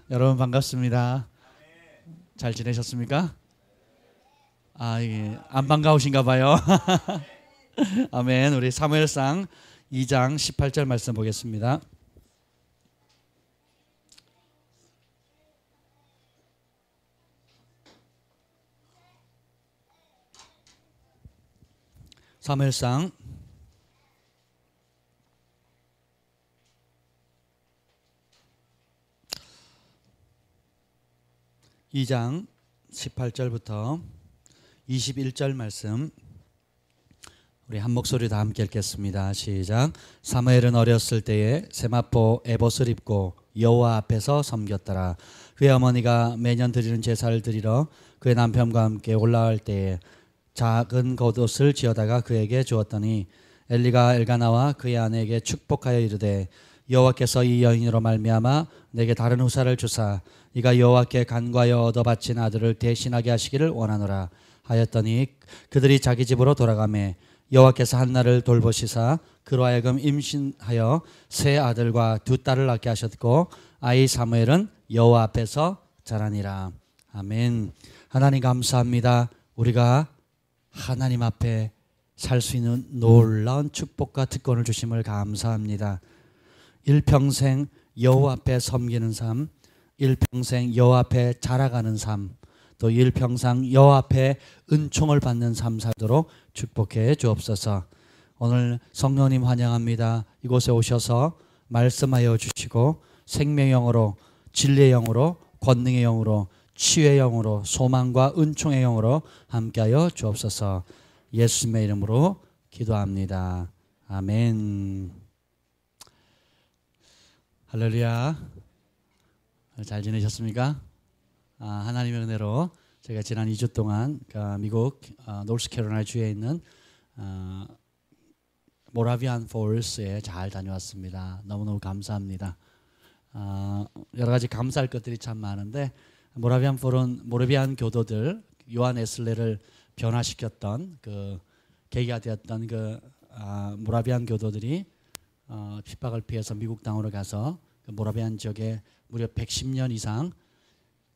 여러분 반갑습니다. 잘 지내셨습니까? 예. 안 반가우신가 봐요. 아멘. 우리 사무엘상 2장 18절 말씀 보겠습니다. 사무엘상 2장 18절부터 21절 말씀 우리 한 목소리 다 함께 읽겠습니다. 시작. 사무엘은 어렸을 때에 세마포 에봇을 입고 여호와 앞에서 섬겼더라. 그의 어머니가 매년 드리는 제사를 드리러 그의 남편과 함께 올라갈 때에 작은 겉옷을 지어다가 그에게 주었더니 엘리가 엘가나와 그의 아내에게 축복하여 이르되 여호와께서 이 여인으로 말미암아 내게 다른 후사를 주사 이가 여호와께 간과하여 얻어 바친 아들을 대신하게 하시기를 원하노라 하였더니 그들이 자기 집으로 돌아가매 여호와께서 한나를 돌보시사 그로 하여금 임신하여 세 아들과 두 딸을 낳게 하셨고 아이 사무엘은 여호와 앞에서 자라니라. 아멘. 하나님 감사합니다. 우리가 하나님 앞에 살 수 있는 놀라운 축복과 특권을 주심을 감사합니다. 일평생 여호와 앞에 섬기는 삶, 일평생 여호와 앞에 자라가는 삶, 또 일평생 여호와 앞에 은총을 받는 삶 살도록 축복해 주옵소서. 오늘 성령님 환영합니다. 이곳에 오셔서 말씀하여 주시고 생명의 영으로, 진리의 영으로, 권능의 영으로, 치유의 영으로, 소망과 은총의 영으로 함께하여 주옵소서. 예수님의 이름으로 기도합니다. 아멘. 할렐루야. 잘 지내셨습니까? 하나님의 은혜로 제가 지난 2주 동안 미국 노스캐롤라이나 주에 있는 모라비안 폴스에 잘 다녀왔습니다. 너무너무 감사합니다. 여러 가지 감사할 것들이 참 많은데 모라비안 폴은 모라비안 교도들 요한 에슬레를 변화시켰던 그 계기가 되었던 그 모라비안 교도들이 핍박을 피해서 미국 땅으로 가서 그 모라비안 지역에 무려 110년 이상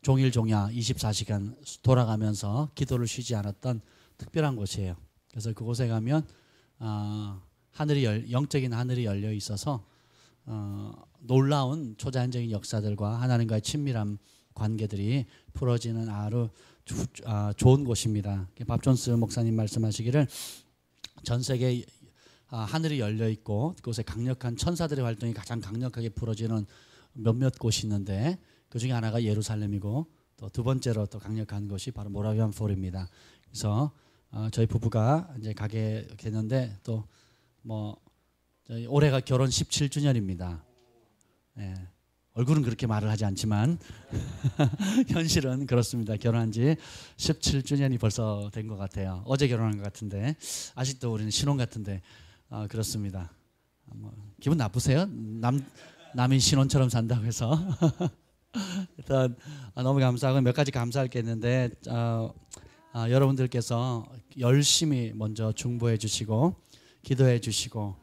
종일 종야 24시간 돌아가면서 기도를 쉬지 않았던 특별한 곳이에요. 그래서 그곳에 가면 영적인 하늘이 열려 있어서 놀라운 초자연적인 역사들과 하나님과의 친밀한 관계들이 풀어지는 아주 좋은 곳입니다. 밥 존스 목사님 말씀하시기를 전 세계 하늘이 열려 있고 그곳에 강력한 천사들의 활동이 가장 강력하게 풀어지는 몇몇 곳이 있는데 그 중에 하나가 예루살렘이고 또 두 번째로 또 강력한 곳이 바로 모라비안 폴입니다. 그래서 저희 부부가 이제 가게 됐는데 또 저희 올해가 결혼 17주년입니다. 예, 얼굴은 그렇게 말을 하지 않지만 현실은 그렇습니다. 결혼한 지 17주년이 벌써 된 것 같아요. 어제 결혼한 것 같은데 아직도 우리는 신혼 같은데 그렇습니다. 기분 나쁘세요? 남이 신혼처럼 산다고 해서 일단 너무 감사하고 몇 가지 감사할 게 있는데 여러분들께서 열심히 먼저 중보해 주시고 기도해 주시고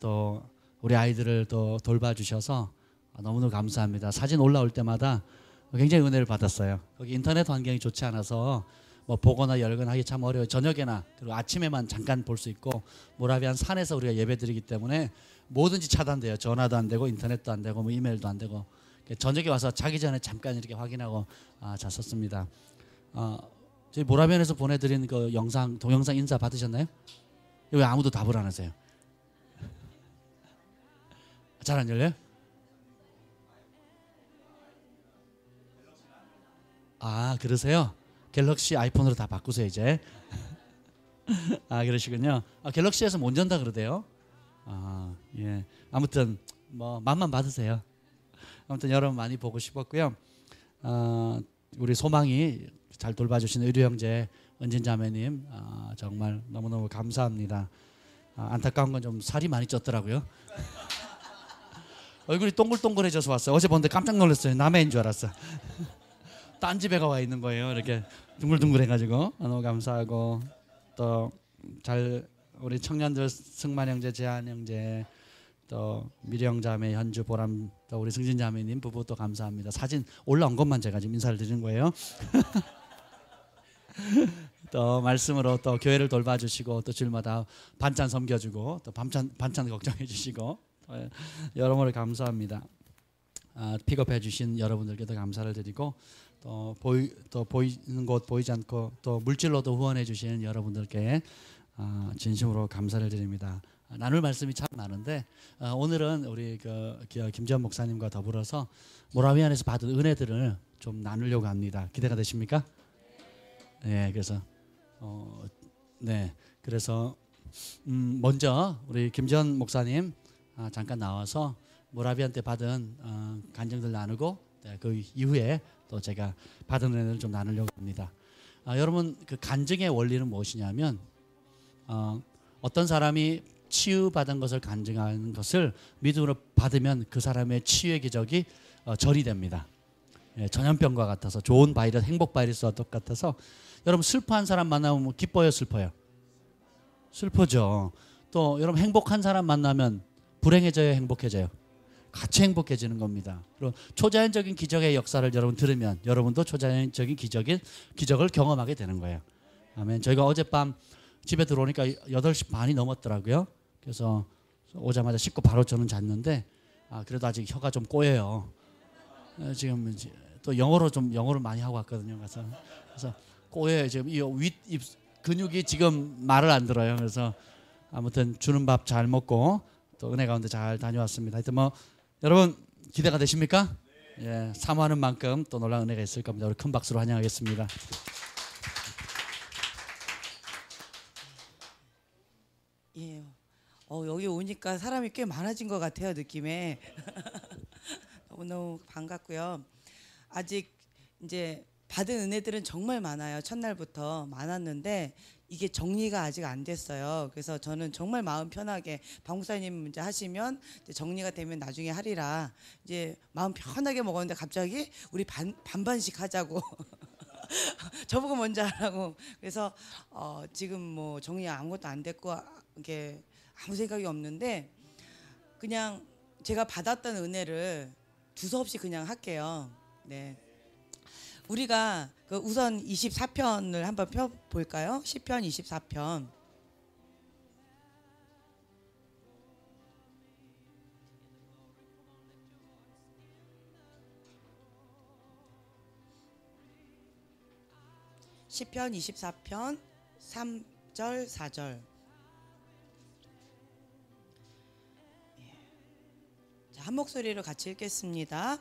또 우리 아이들을 또 돌봐주셔서 너무너무 감사합니다. 사진 올라올 때마다 굉장히 은혜를 받았어요. 거기 인터넷 환경이 좋지 않아서 보거나 열거나 하기 참 어려워요. 저녁에나 그리고 아침에만 잠깐 볼 수 있고 모라비안 산에서 우리가 예배드리기 때문에 뭐든지 차단돼요. 전화도 안 되고 인터넷도 안 되고 이메일도 안 되고 저녁에 와서 자기 전에 잠깐 이렇게 확인하고 잤었습니다. 저희 모라비안에서 보내드린 그 동영상 인사 받으셨나요? 왜 아무도 답을 안 하세요? 잘 안 열려요? 그러세요? 갤럭시 아이폰으로 다 바꾸세요 이제. 그러시군요. 갤럭시에서 못 연다 그러대요. 예. 아무튼 맘만 받으세요. 아무튼 여러분 많이 보고 싶었고요. 우리 소망이 잘 돌봐주신 의료 형제 은진 자매님 정말 너무너무 감사합니다. 안타까운 건 좀 살이 많이 쪘더라고요. 얼굴이 동글동글해져서 왔어요. 어제 보는데 깜짝 놀랐어요. 남해인 줄 알았어. 딴 집에가 와 있는 거예요. 이렇게 둥글둥글해가지고 너무 감사하고 또 잘 우리 청년들 승만 형제, 재한 형제 또 미령 자매, 현주, 보람, 또 우리 승진 자매님 부부 또 감사합니다. 사진 올라온 것만 제가 지금 인사를 드리는 거예요. 또 말씀으로 또 교회를 돌봐주시고 또 주일마다 반찬 섬겨주고 또 반찬 걱정해주시고 여러모로 감사합니다. 픽업해 주신 여러분들께도 감사를 드리고 또 보이는 곳 보이지 않고 또 물질로도 후원해 주시는 여러분들께 진심으로 감사를 드립니다. 나눌 말씀이 참 많은데 오늘은 우리 김지현 목사님과 더불어서 모라비안에서 받은 은혜들을 좀 나누려고 합니다. 기대가 되십니까? 네, 그래서 먼저 우리 김지현 목사님 잠깐 나와서 모라비안 때 받은 간증들 나누고 그 이후에 또 제가 받은 은혜를 좀 나누려고 합니다. 여러분 그 간증의 원리는 무엇이냐면 어떤 사람이 치유받은 것을 간증하는 것을 믿음으로 받으면 그 사람의 치유의 기적이 전이 됩니다. 전염병과 같아서 좋은 바이러스, 행복 바이러스와 똑같아서 여러분 슬퍼한 사람 만나면 기뻐요, 슬퍼요? 슬퍼죠. 또 여러분 행복한 사람 만나면 불행해져요, 행복해져요? 같이 행복해지는 겁니다. 그리고 초자연적인 기적의 역사를 여러분 들으면 여러분도 초자연적인 기적을 경험하게 되는 거예요. 아멘. 저희가 어젯밤 집에 들어오니까 8시 반이 넘었더라고요. 그래서 오자마자 씻고 바로 저는 잤는데 그래도 아직 혀가 좀 꼬여요. 지금 또 영어를 많이 하고 왔거든요. 그래서 꼬여요. 지금 이 윗입 근육이 지금 말을 안 들어요. 그래서 아무튼 주는 밥 잘 먹고 또 은혜 가운데 잘 다녀왔습니다. 하여튼 뭐 여러분 기대가 되십니까? 예, 사모하는 만큼 또 놀라운 은혜가 있을 겁니다. 우리 큰 박수로 환영하겠습니다. 예. 여기 오니까 사람이 꽤 많아진 것 같아요, 느낌에. 너무너무 반갑고요. 아직 이제 받은 은혜들은 정말 많아요. 첫날부터 많았는데 이게 정리가 아직 안 됐어요. 그래서 저는 정말 마음 편하게 박 목사님 이제 하시면 이제 정리가 되면 나중에 하리라 이제 마음 편하게 먹었는데 갑자기 우리 반반씩 하자고 저보고 먼저 하라고. 그래서 지금 뭐 정리 아무것도 안 됐고 이게 아무 생각이 없는데 그냥 제가 받았던 은혜를 두서없이 그냥 할게요. 네. 우리가 우선 24편을 한번 펴볼까요? 시편 24편. 시편 24편 3절 4절. 한 목소리로 같이 읽겠습니다.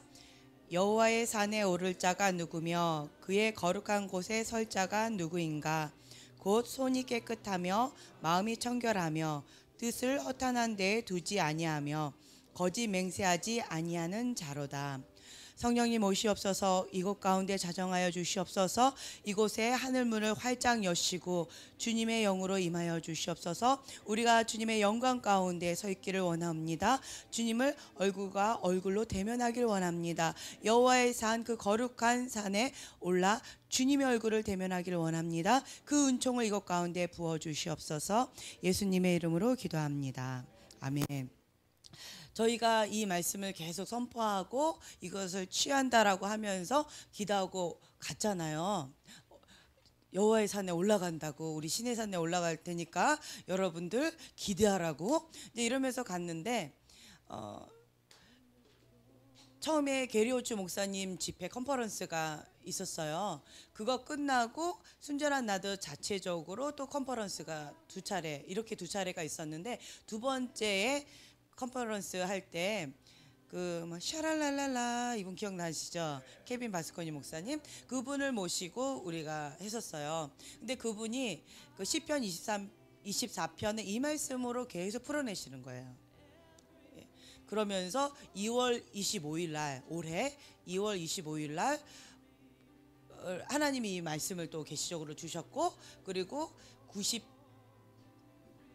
여호와의 산에 오를 자가 누구며 그의 거룩한 곳에 설 자가 누구인가? 곧 손이 깨끗하며 마음이 청결하며 뜻을 허탄한 데에 두지 아니하며 거짓 맹세하지 아니하는 자로다. 성령님 오시옵소서. 이곳 가운데 자정하여 주시옵소서. 이곳에 하늘문을 활짝 여시고 주님의 영으로 임하여 주시옵소서. 우리가 주님의 영광 가운데 서 있기를 원합니다. 주님을 얼굴과 얼굴로 대면하기를 원합니다. 여호와의 산 그 거룩한 산에 올라 주님의 얼굴을 대면하기를 원합니다. 그 은총을 이곳 가운데 부어 주시옵소서. 예수님의 이름으로 기도합니다. 아멘. 저희가 이 말씀을 계속 선포하고 이것을 취한다라고 하면서 기도하고 갔잖아요. 여호와의 산에 올라간다고, 우리 신의 산에 올라갈 테니까 여러분들 기대하라고 이제 이러면서 갔는데 처음에 게리오츠 목사님 집회 컨퍼런스가 있었어요. 그거 끝나고 순전한 나도 자체적으로 또 컨퍼런스가 두 차례가 있었는데 두 번째에 컨퍼런스 할 때 그 샤랄랄랄라 이분 기억나시죠? 케빈 바스코니 목사님 그분을 모시고 우리가 했었어요. 근데 그분이 그 시편 24편의 이 말씀으로 계속 풀어내시는 거예요. 그러면서 2월 25일 날 올해 2월 25일 날 하나님이 이 말씀을 또 계시적으로 주셨고 그리고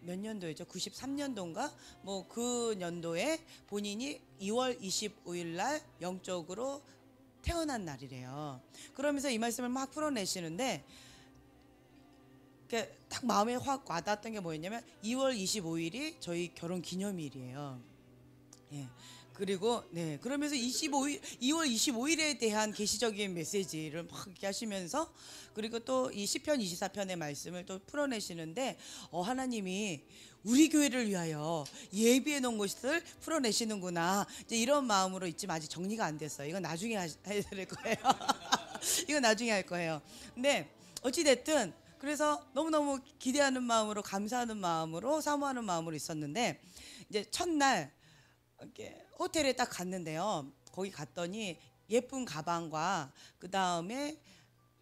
몇 년도였죠? 93년도인가? 뭐 그 년도에 본인이 2월 25일 날 영적으로 태어난 날이래요. 그러면서 이 말씀을 막 풀어내시는데 딱 마음에 확 와닿았던 게 뭐였냐면 2월 25일이 저희 결혼 기념일이에요. 예. 그리고 네 그러면서 2월 25일에 대한 계시적인 메시지를 막 이렇게 하시면서 그리고 또 이 시편 24편의 말씀을 또 풀어내시는데 하나님이 우리 교회를 위하여 예비해 놓은 것을 풀어내시는구나 이제 이런 마음으로 있지만 아직 정리가 안 됐어요. 이건 나중에 해야 될 거예요. 이건 나중에 할 거예요. 근데 어찌 됐든 그래서 너무너무 기대하는 마음으로 감사하는 마음으로 사모하는 마음으로 있었는데 이제 첫날 이렇게 호텔에 딱 갔는데요. 거기 갔더니 예쁜 가방과 그 다음에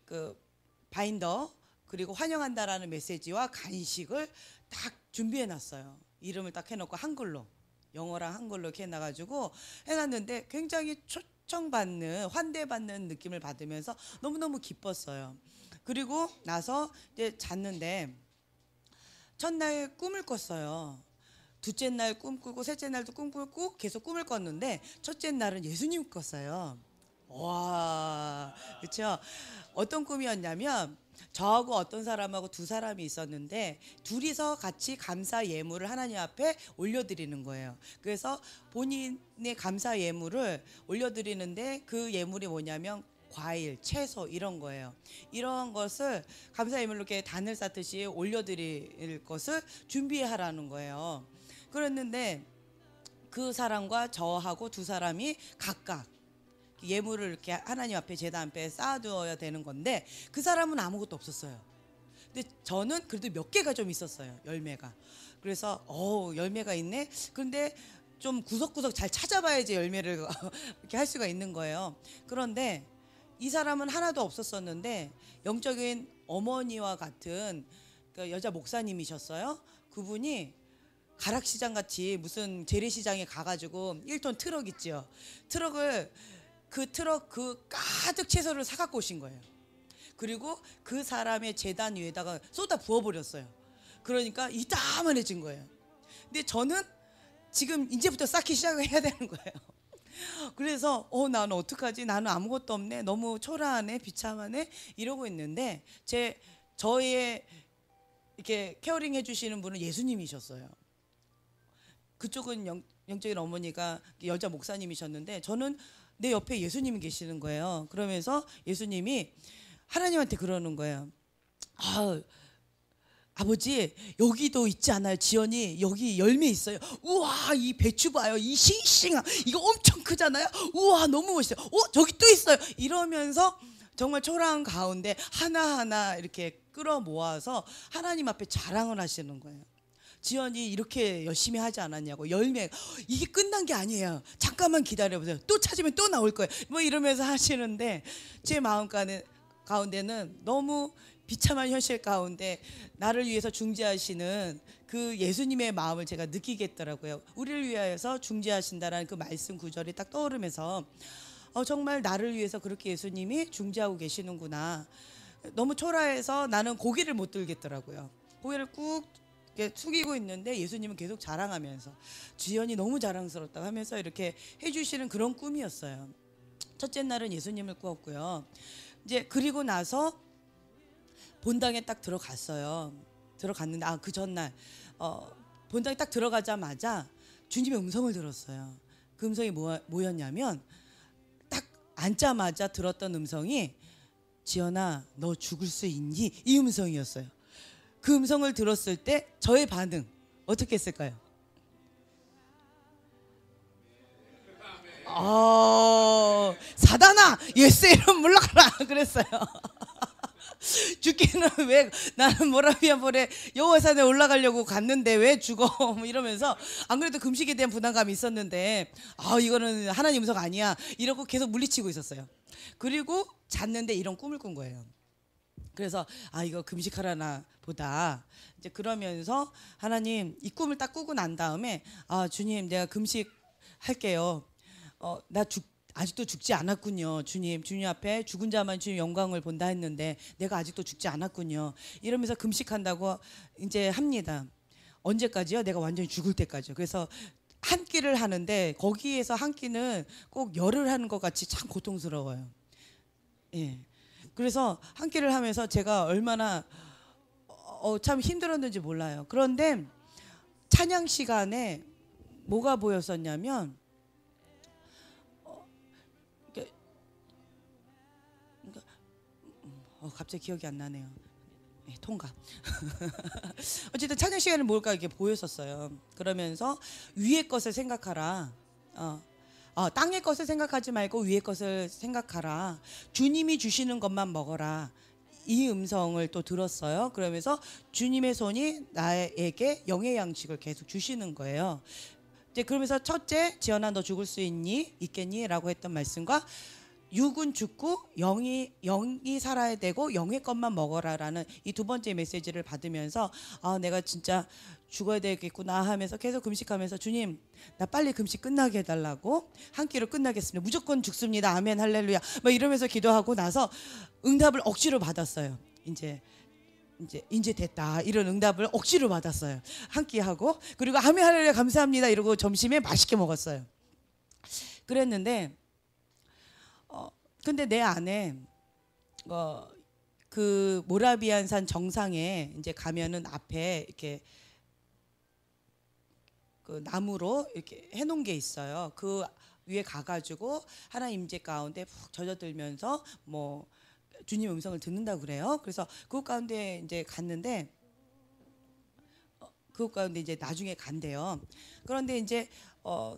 그 바인더 그리고 환영한다라는 메시지와 간식을 딱 준비해 놨어요. 이름을 딱 해놓고 한글로 영어랑 한글로 이렇게 해놔가지고 해놨는데 굉장히 초청받는 환대받는 느낌을 받으면서 너무너무 기뻤어요. 그리고 나서 이제 잤는데 첫날 꿈을 꿨어요. 둘째 날 꿈 꾸고 셋째 날도 꿈 꾸고 계속 꿈을 꿨는데 첫째 날은 예수님 꿨어요. 와, 그렇죠? 어떤 꿈이었냐면 저하고 어떤 사람하고 두 사람이 있었는데 둘이서 같이 감사 예물을 하나님 앞에 올려드리는 거예요. 그래서 본인의 감사 예물을 올려드리는데 그 예물이 뭐냐면 과일, 채소 이런 거예요. 이런 것을 감사 예물로 이렇게 단을 쌓듯이 올려드릴 것을 준비하라는 거예요. 그랬는데 그 사람과 저하고 두 사람이 각각 예물을 이렇게 하나님 앞에 제단 앞에 쌓아두어야 되는 건데 그 사람은 아무것도 없었어요. 근데 저는 그래도 몇 개가 좀 있었어요. 열매가. 그래서 열매가 있네. 그런데 좀 구석구석 잘 찾아봐야지 열매를 이렇게 할 수가 있는 거예요. 그런데 이 사람은 하나도 없었었는데 영적인 어머니와 같은 그 여자 목사님이셨어요. 그분이 가락시장 같이 무슨 재래시장에 가가지고 1톤 트럭 있죠. 그 트럭 가득 채소를 사갖고 오신 거예요. 그리고 그 사람의 제단 위에다가 쏟아 부어버렸어요. 그러니까 이따만해진 거예요. 근데 저는 지금 이제부터 쌓기 시작을 해야 되는 거예요. 그래서 나는 어떡하지? 나는 아무것도 없네. 너무 초라하네. 비참하네. 이러고 있는데 저의 이렇게 케어링 해주시는 분은 예수님이셨어요. 그쪽은 영적인 어머니가 여자 목사님이셨는데 저는 내 옆에 예수님이 계시는 거예요. 그러면서 예수님이 하나님한테 그러는 거예요. 아버지 여기도 있지 않아요? 지연이 여기 열매 있어요. 우와 이 배추 봐요. 이 싱싱한 이거 엄청 크잖아요. 우와 너무 멋있어요. 저기 또 있어요. 이러면서 정말 초라한 가운데 하나하나 이렇게 끌어 모아서 하나님 앞에 자랑을 하시는 거예요. 지연이 이렇게 열심히 하지 않았냐고. 열매 이게 끝난 게 아니에요. 잠깐만 기다려보세요. 또 찾으면 또 나올 거예요. 뭐 이러면서 하시는데 제 마음 가운데는 너무 비참한 현실 가운데 나를 위해서 중재하시는 그 예수님의 마음을 제가 느끼겠더라고요. 우리를 위하여서 중재하신다라는 그 말씀 구절이 딱 떠오르면서 정말 나를 위해서 그렇게 예수님이 중재하고 계시는구나. 너무 초라해서 나는 고개를 못 들겠더라고요. 고개를 꾹 숙이고 있는데 예수님은 계속 자랑하면서 지연이 너무 자랑스럽다고 하면서 이렇게 해주시는 그런 꿈이었어요. 첫째 날은 예수님을 꾸었고요. 이제 그리고 나서 본당에 딱 들어갔어요. 들어갔는데 그 전날 본당에 딱 들어가자마자 주님의 음성을 들었어요. 그 음성이 뭐였냐면 딱 앉자마자 들었던 음성이 지연아 너 죽을 수 있니? 이 음성이었어요. 그 음성을 들었을 때 저의 반응 어떻게 했을까요? 사단아 예수의 이름 물러가라 그랬어요. 죽기는 왜 나는 모라비안 볼에 여호와 산에 올라가려고 갔는데 왜 죽어 뭐 이러면서 안 그래도 금식에 대한 부담감이 있었는데 이거는 하나님 음성 아니야 이러고 계속 물리치고 있었어요. 그리고 잤는데 이런 꿈을 꾼 거예요. 그래서 이거 금식하라나 보다 이제 그러면서 하나님 이 꿈을 딱 꾸고 난 다음에 주님 내가 금식할게요. 아직도 죽지 않았군요. 주님 앞에 죽은 자만 주님 영광을 본다 했는데 내가 아직도 죽지 않았군요. 이러면서 금식한다고 이제 합니다. 언제까지요? 내가 완전히 죽을 때까지요. 그래서 한 끼를 하는데 거기에서 한 끼는 꼭 열을 하는 것 같이 참 고통스러워요. 예. 그래서 한 끼를 하면서 제가 얼마나 참 힘들었는지 몰라요. 그런데 찬양 시간에 뭐가 보였었냐면 이게 갑자기 기억이 안 나네요. 네, 통과. 어쨌든 찬양 시간에 뭘까 이렇게 보였었어요. 그러면서 위의 것을 생각하라. 땅의 것을 생각하지 말고 위의 것을 생각하라. 주님이 주시는 것만 먹어라. 이 음성을 또 들었어요. 그러면서 주님의 손이 나에게 영의 양식을 계속 주시는 거예요. 이제 그러면서 첫째, 지연아 너 죽을 수 있겠니? 라고 했던 말씀과 육은 죽고 영이 살아야 되고 영의 것만 먹어라라는 이 두 번째 메시지를 받으면서 내가 진짜 죽어야 되겠구나 하면서 계속 금식하면서 주님 나 빨리 금식 끝나게 해달라고, 한 끼로 끝나겠습니다. 무조건 죽습니다. 아멘 할렐루야 막 이러면서 기도하고 나서 응답을 억지로 받았어요. 이제 됐다 이런 응답을 억지로 받았어요. 한 끼 하고 그리고 아멘 할렐루야 감사합니다 이러고 점심에 맛있게 먹었어요. 그랬는데 근데 내 안에 그 모라비안산 정상에 이제 가면은 앞에 이렇게 그 나무로 이렇게 해놓은 게 있어요. 그 위에 가가지고 하나님 임재 가운데 푹 젖어들면서 뭐 주님 음성을 듣는다 그래요. 그래서 그곳 가운데 이제 갔는데 그곳 가운데 이제 나중에 간대요. 그런데 이제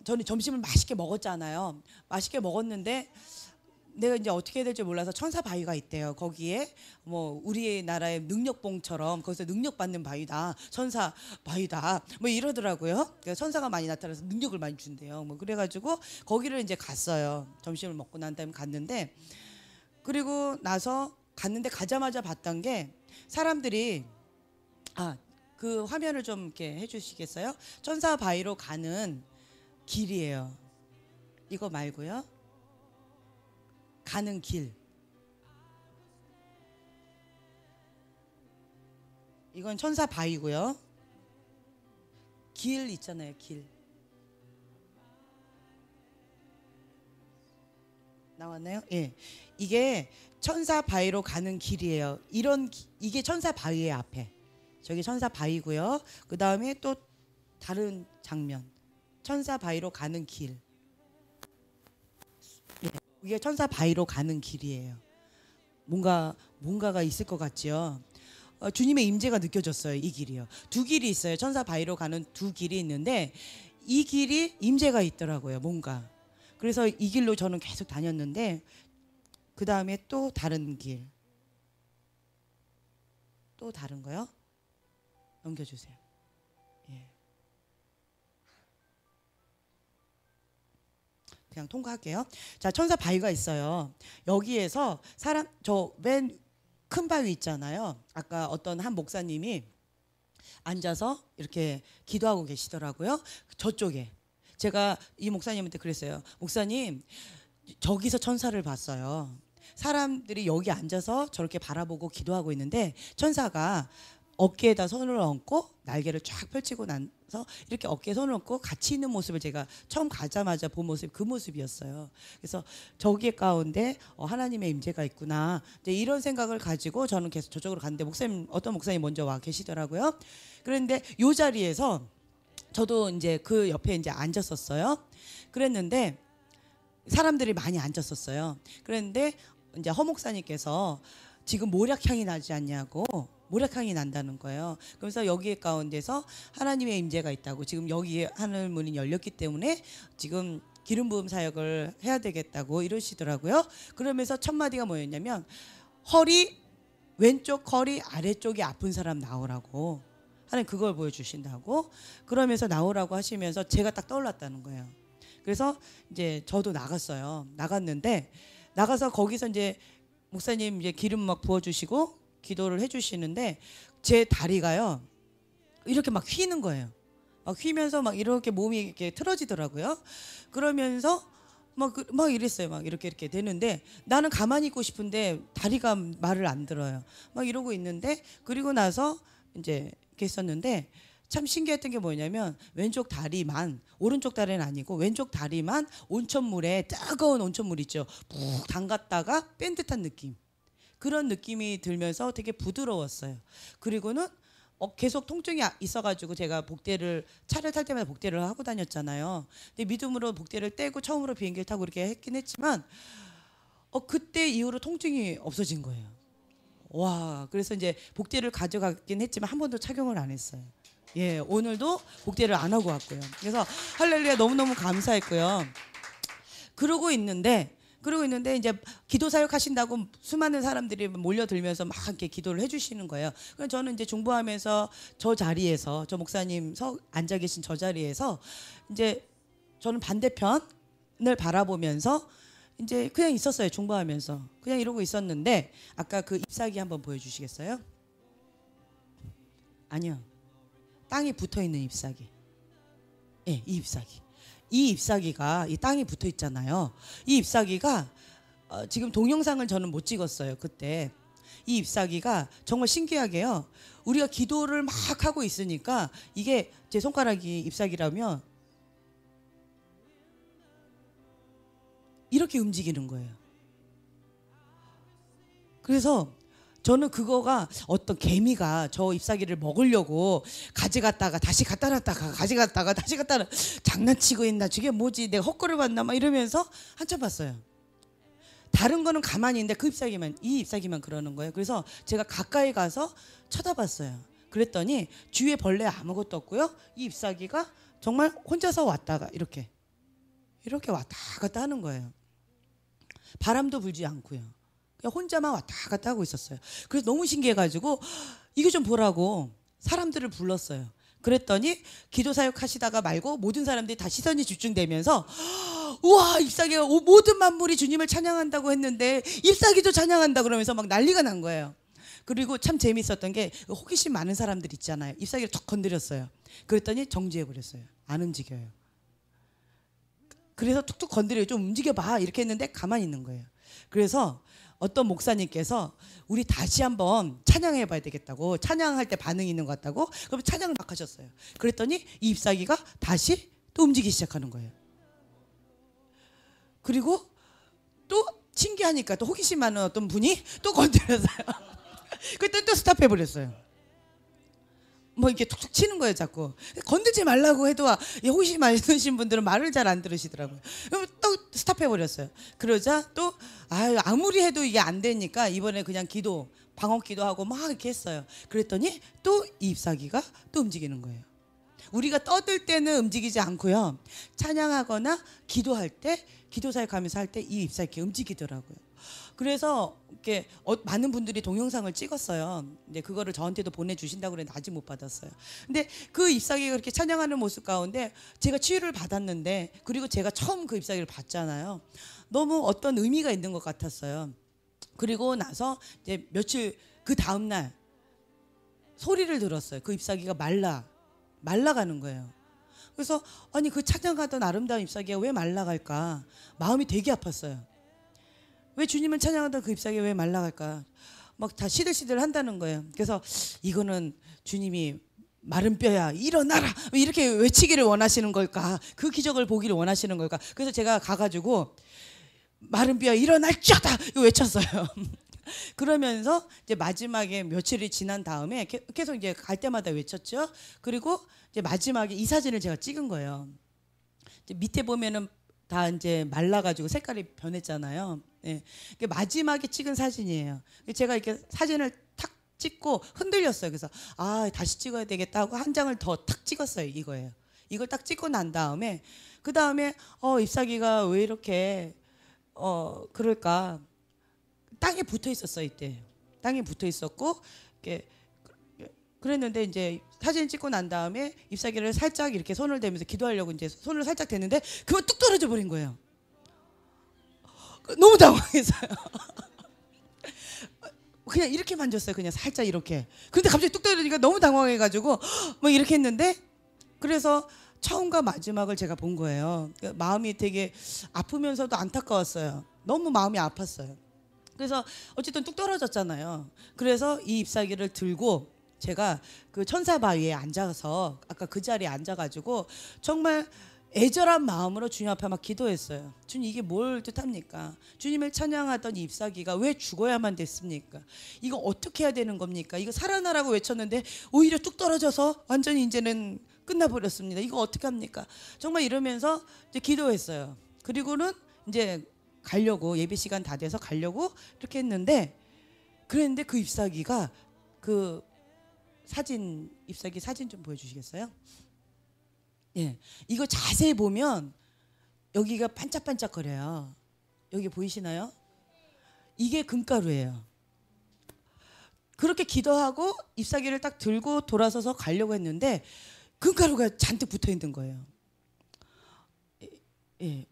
저는 점심을 맛있게 먹었잖아요. 맛있게 먹었는데 내가 이제 어떻게 해야 될지 몰라서 천사 바위가 있대요. 거기에 뭐 우리나라의 능력봉처럼 거기서 능력받는 바위다, 천사 바위다, 뭐 이러더라고요. 그러니까 천사가 많이 나타나서 능력을 많이 준대요. 뭐 그래가지고 거기를 이제 갔어요. 점심을 먹고 난 다음에 갔는데, 그리고 나서 갔는데 가자마자 봤던 게 사람들이 그 화면을 좀 이렇게 해주시겠어요? 천사 바위로 가는 길이에요. 이거 말고요. 가는 길. 이건 천사 바위고요. 길 있잖아요. 길. 나왔나요? 예. 이게 천사 바위로 가는 길이에요. 이게 천사 바위의 앞에. 저기 천사 바위고요. 그 다음에 또 다른 장면. 천사 바위로 가는 길. 예. 이게 천사 바위로 가는 길이에요. 뭔가가 있을 것 같지요. 주님의 임재가 느껴졌어요. 이 길이요. 두 길이 있어요. 천사 바위로 가는 두 길이 있는데 이 길이 임재가 있더라고요. 뭔가. 그래서 이 길로 저는 계속 다녔는데 그 다음에 또 다른 길. 또 다른 거요. 넘겨주세요. 예. 그냥 통과할게요. 자, 천사 바위가 있어요. 여기에서 저 맨 큰 바위 있잖아요. 아까 어떤 한 목사님이 앉아서 이렇게 기도하고 계시더라고요. 저쪽에. 제가 이 목사님한테 그랬어요. 목사님, 저기서 천사를 봤어요. 사람들이 여기 앉아서 저렇게 바라보고 기도하고 있는데 천사가 어깨에다 손을 얹고 날개를 쫙 펼치고 나서 이렇게 어깨에 손을 얹고 같이 있는 모습을 제가 처음 가자마자 본 모습이 그 모습이었어요. 그래서 저기 가운데 하나님의 임재가 있구나, 이제 이런 생각을 가지고 저는 계속 저쪽으로 갔는데 어떤 목사님 먼저 와 계시더라고요. 그런데 이 자리에서 저도 이제 그 옆에 이제 앉았었어요. 그랬는데 사람들이 많이 앉았었어요. 그런데 이제 허 목사님께서 지금 모략향이 나지 않냐고, 모략향이 난다는 거예요. 그래서 여기 가운데서 하나님의 임재가 있다고, 지금 여기에 하늘 문이 열렸기 때문에 지금 기름 부음 사역을 해야 되겠다고 이러시더라고요. 그러면서 첫 마디가 뭐였냐면 왼쪽 허리 아래쪽이 아픈 사람 나오라고, 하나님 그걸 보여주신다고, 그러면서 나오라고 하시면서 제가 딱 떠올랐다는 거예요. 그래서 이제 저도 나갔어요. 나갔는데 나가서 거기서 이제 목사님 이제 기름 막 부어주시고 기도를 해주시는데 제 다리가요 이렇게 막 휘는 거예요. 막 휘면서 막 이렇게 몸이 이렇게 틀어지더라고요. 그러면서 막 이랬어요. 막 이렇게 되는데 나는 가만히 있고 싶은데 다리가 말을 안 들어요. 막 이러고 있는데, 그리고 나서 이제 이렇게 했었는데 참 신기했던 게 뭐냐면 왼쪽 다리만, 오른쪽 다리는 아니고 왼쪽 다리만 온천물에, 뜨거운 온천물 있죠, 푹 담갔다가 뺀 듯한 느낌, 그런 느낌이 들면서 되게 부드러웠어요. 그리고는 계속 통증이 있어가지고 제가 복대를 차를 탈 때마다 복대를 하고 다녔잖아요. 근데 믿음으로 복대를 떼고 처음으로 비행기를 타고 이렇게 했긴 했지만 그때 이후로 통증이 없어진 거예요. 와, 그래서 이제 복대를 가져갔긴 했지만 한 번도 착용을 안 했어요. 예, 오늘도 복대를 안 하고 왔고요. 그래서 할렐루야 너무너무 감사했고요. 그러고 있는데 이제 기도 사역 하신다고 수많은 사람들이 몰려들면서 막 이렇게 기도를 해주시는 거예요. 그래서 저는 이제 중보하면서 저 자리에서 저 목사님 앉아 계신 저 자리에서 이제 저는 반대편을 바라보면서 이제 그냥 있었어요. 중보하면서 그냥 이러고 있었는데 아까 그 잎사귀 한번 보여주시겠어요? 아니요. 땅에 붙어 있는 잎사귀. 예, 이 잎사귀. 이 잎사귀가 이 땅에 붙어 있잖아요. 이 잎사귀가 지금 동영상을 저는 못 찍었어요. 그때 이 잎사귀가 정말 신기하게요. 우리가 기도를 막 하고 있으니까 이게 제 손가락이 잎사귀라면 이렇게 움직이는 거예요. 그래서 저는 그거가 어떤 개미가 저 잎사귀를 먹으려고 가져갔다가 다시 갖다 놨다가 가져갔다가 다시 갖다 놨 장난치고 있나 저게 뭐지 내가 헛걸을 봤나 막 이러면서 한참 봤어요. 다른 거는 가만히 있는데 그 이 잎사귀만 그러는 거예요. 그래서 제가 가까이 가서 쳐다봤어요. 그랬더니 주위에 벌레 아무것도 없고요. 이 잎사귀가 정말 혼자서 왔다가 이렇게 왔다 갔다 하는 거예요. 바람도 불지 않고요. 그냥 혼자만 왔다 갔다 하고 있었어요. 그래서 너무 신기해가지고 이거 좀 보라고 사람들을 불렀어요. 그랬더니 기도 사역 하시다가 말고 모든 사람들이 다 시선이 집중되면서 우와 잎사귀가 모든 만물이 주님을 찬양한다고 했는데 잎사귀도 찬양한다 그러면서 막 난리가 난 거예요. 그리고 참 재밌었던 게 호기심 많은 사람들 있잖아요. 잎사귀를 툭 건드렸어요. 그랬더니 정지해버렸어요. 안 움직여요. 그래서 툭툭 건드려요. 좀 움직여봐 이렇게 했는데 가만히 있는 거예요. 그래서 어떤 목사님께서 우리 다시 한번 찬양해 봐야 되겠다고, 찬양할 때 반응이 있는 것 같다고, 그럼 찬양을 막 하셨어요. 그랬더니 이 잎사귀가 다시 또 움직이기 시작하는 거예요. 그리고 또 신기하니까 또 호기심 많은 어떤 분이 또 건드렸어요. 그랬더니 또 스탑해 버렸어요. 뭐 이렇게 툭툭 치는 거예요. 자꾸 건들지 말라고 해도 호기심 많으신 분들은 말을 잘 안 들으시더라고요. 그럼 또 스탑해 버렸어요. 그러자 또 아무리 해도 이게 안 되니까 이번에 그냥 방언 기도하고 막 이렇게 했어요. 그랬더니 또 이 잎사귀가 또 움직이는 거예요. 우리가 떠들 때는 움직이지 않고요. 찬양하거나 기도할 때, 기도 사역하면서 할 때 이 잎사귀가 움직이더라고요. 그래서 이렇게 많은 분들이 동영상을 찍었어요. 근데 그거를 저한테도 보내주신다고 그랬는데 아직 못 받았어요. 근데 그 잎사귀가 그렇게 찬양하는 모습 가운데 제가 치유를 받았는데, 그리고 제가 처음 그 잎사귀를 봤잖아요. 너무 어떤 의미가 있는 것 같았어요. 그리고 나서 이제 며칠 그 다음 날 소리를 들었어요. 그 잎사귀가 말라가는 거예요. 그래서 아니 그 찬양하던 아름다운 잎사귀가 왜 말라갈까? 마음이 되게 아팠어요. 왜 주님은 찬양하던 그 잎사귀가 왜 말라갈까? 막 다 시들시들 한다는 거예요. 그래서 이거는 주님이 마른 뼈야 일어나라 이렇게 외치기를 원하시는 걸까? 그 기적을 보기를 원하시는 걸까? 그래서 제가 가가지고 마른 뼈야 일어날지어다 이거 외쳤어요. 그러면서 이제 마지막에 며칠이 지난 다음에 계속 이제 갈 때마다 외쳤죠. 그리고 이제 마지막에 이 사진을 제가 찍은 거예요. 이제 밑에 보면은 다 이제 말라가지고 색깔이 변했잖아요. 예. 마지막에 찍은 사진이에요. 제가 이렇게 사진을 탁 찍고 흔들렸어요. 그래서 다시 찍어야 되겠다 하고 한 장을 더 탁 찍었어요. 이거예요. 이걸 딱 찍고 난 다음에 그 다음에 잎사귀가 왜 이렇게 그럴까? 땅에 붙어 있었어요. 이때 땅에 붙어 있었고 이렇게 그랬는데 이제 사진 찍고 난 다음에 잎사귀를 살짝 이렇게 손을 대면서 기도하려고 이제 손을 살짝 댔는데 그만 뚝 떨어져 버린 거예요. 너무 당황했어요. 그냥 이렇게 만졌어요. 그냥 살짝 이렇게. 근데 갑자기 뚝 떨어지니까 너무 당황해가지고 뭐 이렇게 했는데, 그래서 처음과 마지막을 제가 본 거예요. 마음이 되게 아프면서도 안타까웠어요. 너무 마음이 아팠어요. 그래서 어쨌든 뚝 떨어졌잖아요. 그래서 이 잎사귀를 들고 제가 그 천사 바위에 앉아서 아까 그 자리에 앉아가지고 정말 애절한 마음으로 주님 앞에 막 기도했어요. 주님, 이게 뭘 뜻합니까? 주님을 찬양하던 이 잎사귀가 왜 죽어야만 됐습니까? 이거 어떻게 해야 되는 겁니까? 이거 살아나라고 외쳤는데 오히려 뚝 떨어져서 완전히 이제는 끝나버렸습니다. 이거 어떻게 합니까? 정말 이러면서 이제 기도했어요. 그리고는 이제 가려고, 예배 시간 다 돼서 가려고 이렇게 했는데, 그랬는데 그 잎사귀가, 그 사진, 잎사귀 사진 좀 보여주시겠어요? 예, 이거 자세히 보면 여기가 반짝반짝거려요. 여기 보이시나요? 이게 금가루예요. 그렇게 기도하고 잎사귀를 딱 들고 돌아서서 가려고 했는데 금가루가 잔뜩 붙어 있는 거예요. 예,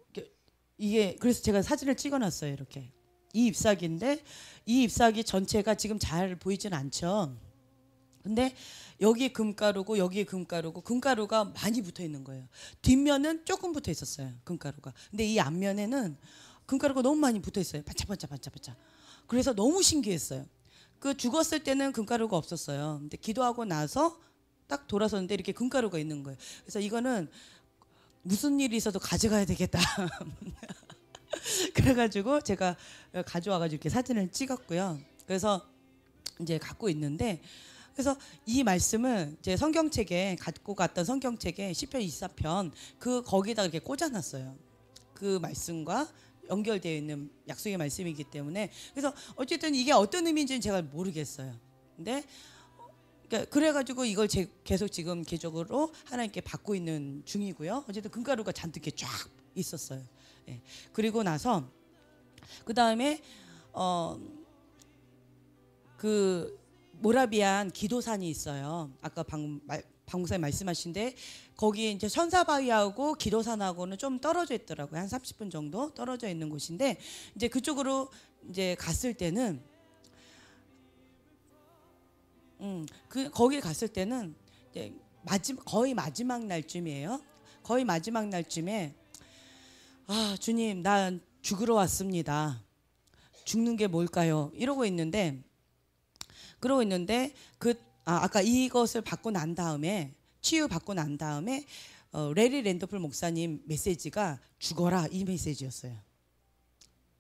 이게 그래서 제가 사진을 찍어놨어요. 이렇게 이 잎사귀인데, 이 잎사귀 전체가 지금 잘 보이진 않죠. 근데 여기 금가루고 여기 금가루고, 금가루가 많이 붙어 있는 거예요. 뒷면은 조금 붙어 있었어요, 금가루가. 근데 이 앞면에는 금가루가 너무 많이 붙어 있어요. 반짝반짝 반짝반짝. 그래서 너무 신기했어요. 그 죽었을 때는 금가루가 없었어요. 근데 기도하고 나서 딱 돌아섰는데 이렇게 금가루가 있는 거예요. 그래서 이거는 무슨 일이 있어도 가져가야 되겠다. 그래가지고 제가 가져와가지고 이렇게 사진을 찍었고요. 그래서 이제 갖고 있는데, 그래서 이 말씀을 제 성경책에, 갖고 갔던 성경책에 시편 24편 그 거기다 이렇게 꽂아놨어요. 그 말씀과 연결되어 있는 약속의 말씀이기 때문에. 그래서 어쨌든 이게 어떤 의미인지는 제가 모르겠어요. 근데 그래가지고 이걸 계속 지금 계적으로 하나님께 받고 있는 중이고요. 어쨌든 금가루가 잔뜩 이렇게 쫙 있었어요. 예. 그리고 나서 그 다음에 그 모라비안 기도산이 있어요. 아까 방금 목사님 말씀하신데 거기 이제 천사바위하고 기도산하고는 좀 떨어져 있더라고요. 한 30분 정도 떨어져 있는 곳인데, 이제 그쪽으로 이제 갔을 때는 거기 갔을 때는 이제 거의 마지막 날쯤이에요. 거의 마지막 날쯤에, 아, 주님, 난 죽으러 왔습니다. 죽는 게 뭘까요? 이러고 있는데 아까 이것을 받고 난 다음에, 치유 받고 난 다음에 레리 랜더풀 목사님 메시지가 죽어라, 이 메시지였어요.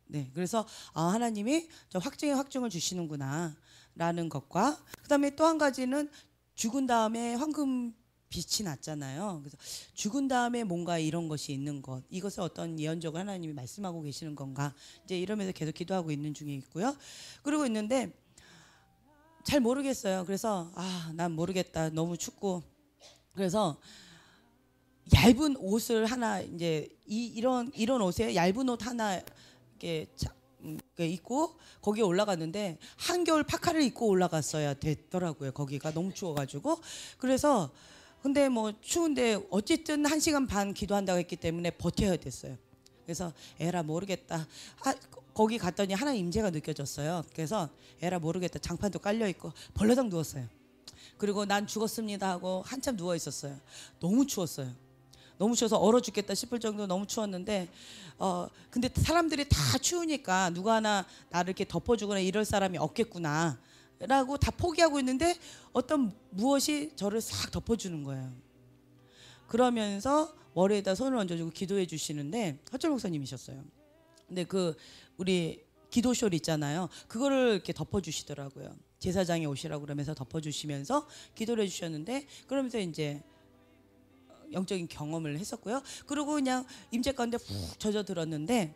네, 그래서 하나님이 저 확증의 확증을 주시는구나 라는 것과, 그 다음에 또 한 가지는 죽은 다음에 황금 빛이 났잖아요. 그래서 죽은 다음에 뭔가 이런 것이 있는 것, 이것을 어떤 예언적으로 하나님이 말씀하고 계시는 건가, 이제 이러면서 계속 기도하고 있는 중에 있고요. 그러고 있는데 잘 모르겠어요. 그래서 난 모르겠다, 너무 춥고. 그래서 얇은 옷을 하나, 이제 이런 옷에 얇은 옷 하나 이렇게 입고 거기에 올라갔는데 한겨울 파카를 입고 올라갔어야 됐더라고요. 거기가 너무 추워가지고. 그래서 근데 뭐 추운데 어쨌든 1시간 반 기도한다고 했기 때문에 버텨야 됐어요. 그래서 에라 모르겠다. 거기 갔더니 하나님 임재가 느껴졌어요. 그래서 에라 모르겠다. 장판도 깔려 있고 벌러덩 누웠어요. 그리고 난 죽었습니다 하고 한참 누워 있었어요. 너무 추웠어요. 너무 추워서 얼어 죽겠다 싶을 정도로 너무 추웠는데, 근데 사람들이 다 추우니까 누가 하나 나를 이렇게 덮어주거나 이럴 사람이 없겠구나 라고 다 포기하고 있는데, 어떤 무엇이 저를 싹 덮어주는 거예요. 그러면서 머리에다 손을 얹어주고 기도해 주시는데 허철 목사님이셨어요. 근데 그 우리 기도쇼 있잖아요. 그거를 이렇게 덮어주시더라고요. 제사장이 오시라고 그러면서 덮어주시면서 기도를 해주셨는데, 그러면서 이제 영적인 경험을 했었고요. 그리고 그냥 임재 가운데 푹 젖어들었는데,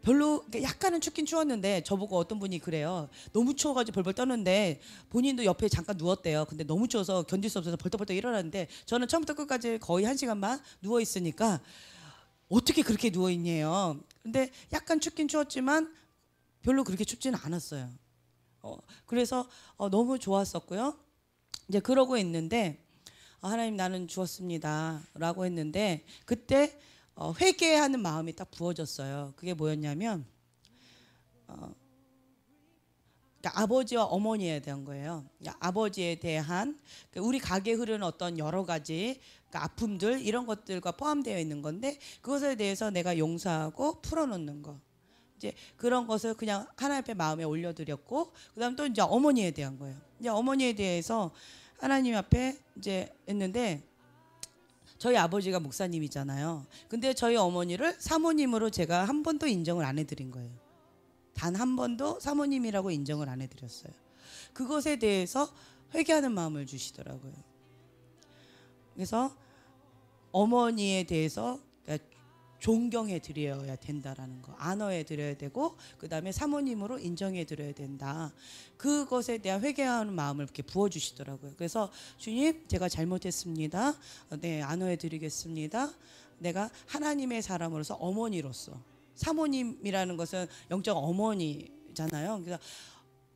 별로 약간은 춥긴 추웠는데 저보고 어떤 분이 그래요. 너무 추워가지고 벌벌 떠는데 본인도 옆에 잠깐 누웠대요. 근데 너무 추워서 견딜 수 없어서 벌떡벌떡 일어났는데, 저는 처음부터 끝까지 거의 1시간만 누워 있으니까 어떻게 그렇게 누워 있냐요. 근데 약간 춥긴 추웠지만 별로 그렇게 춥지는 않았어요. 그래서 너무 좋았었고요. 이제 그러고 있는데 하나님, 나는 죽었습니다 라고 했는데, 그때 회개하는 마음이 딱 부어졌어요. 그게 뭐였냐면 그러니까 아버지와 어머니에 대한 거예요. 그러니까 아버지에 대한 우리 가게에 흐르는 어떤 여러 가지 아픔들, 이런 것들과 포함되어 있는 건데, 그것에 대해서 내가 용서하고 풀어놓는 거, 이제 그런 것을 그냥 하나님 앞에 마음에 올려드렸고, 그다음 또 이제 어머니에 대한 거예요. 이제 어머니에 대해서 하나님 앞에 이제 했는데, 저희 아버지가 목사님이잖아요. 근데 저희 어머니를 사모님으로 제가 한 번도 인정을 안 해드린 거예요. 단 한 번도 사모님이라고 인정을 안 해드렸어요. 그것에 대해서 회개하는 마음을 주시더라고요. 그래서 어머니에 대해서 존경해 드려야 된다라는 거, 안어해 드려야 되고, 그 다음에 사모님으로 인정해 드려야 된다. 그것에 대한 회개하는 마음을 이렇게 부어주시더라고요. 그래서 주님, 제가 잘못했습니다. 네, 안어해 드리겠습니다. 내가 하나님의 사람으로서 어머니로서, 사모님이라는 것은 영적 어머니잖아요. 그래서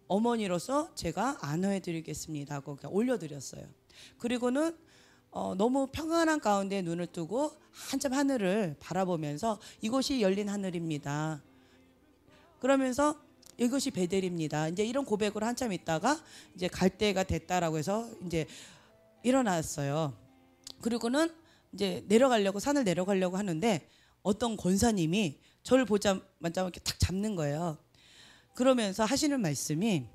어머니로서 제가 안어해 드리겠습니다 하고 올려드렸어요. 그리고는 너무 평안한 가운데 눈을 뜨고 한참 하늘을 바라보면서 이곳이 열린 하늘입니다. 그러면서 이것이 베델입니다. 이제 이런 고백으로 한참 있다가 이제 갈 때가 됐다라고 해서 이제 일어났어요. 그리고는 이제 내려가려고, 산을 내려가려고 하는데 어떤 권사님이 저를 보자마자 이렇게 탁 잡는 거예요. 그러면서 하시는 말씀이,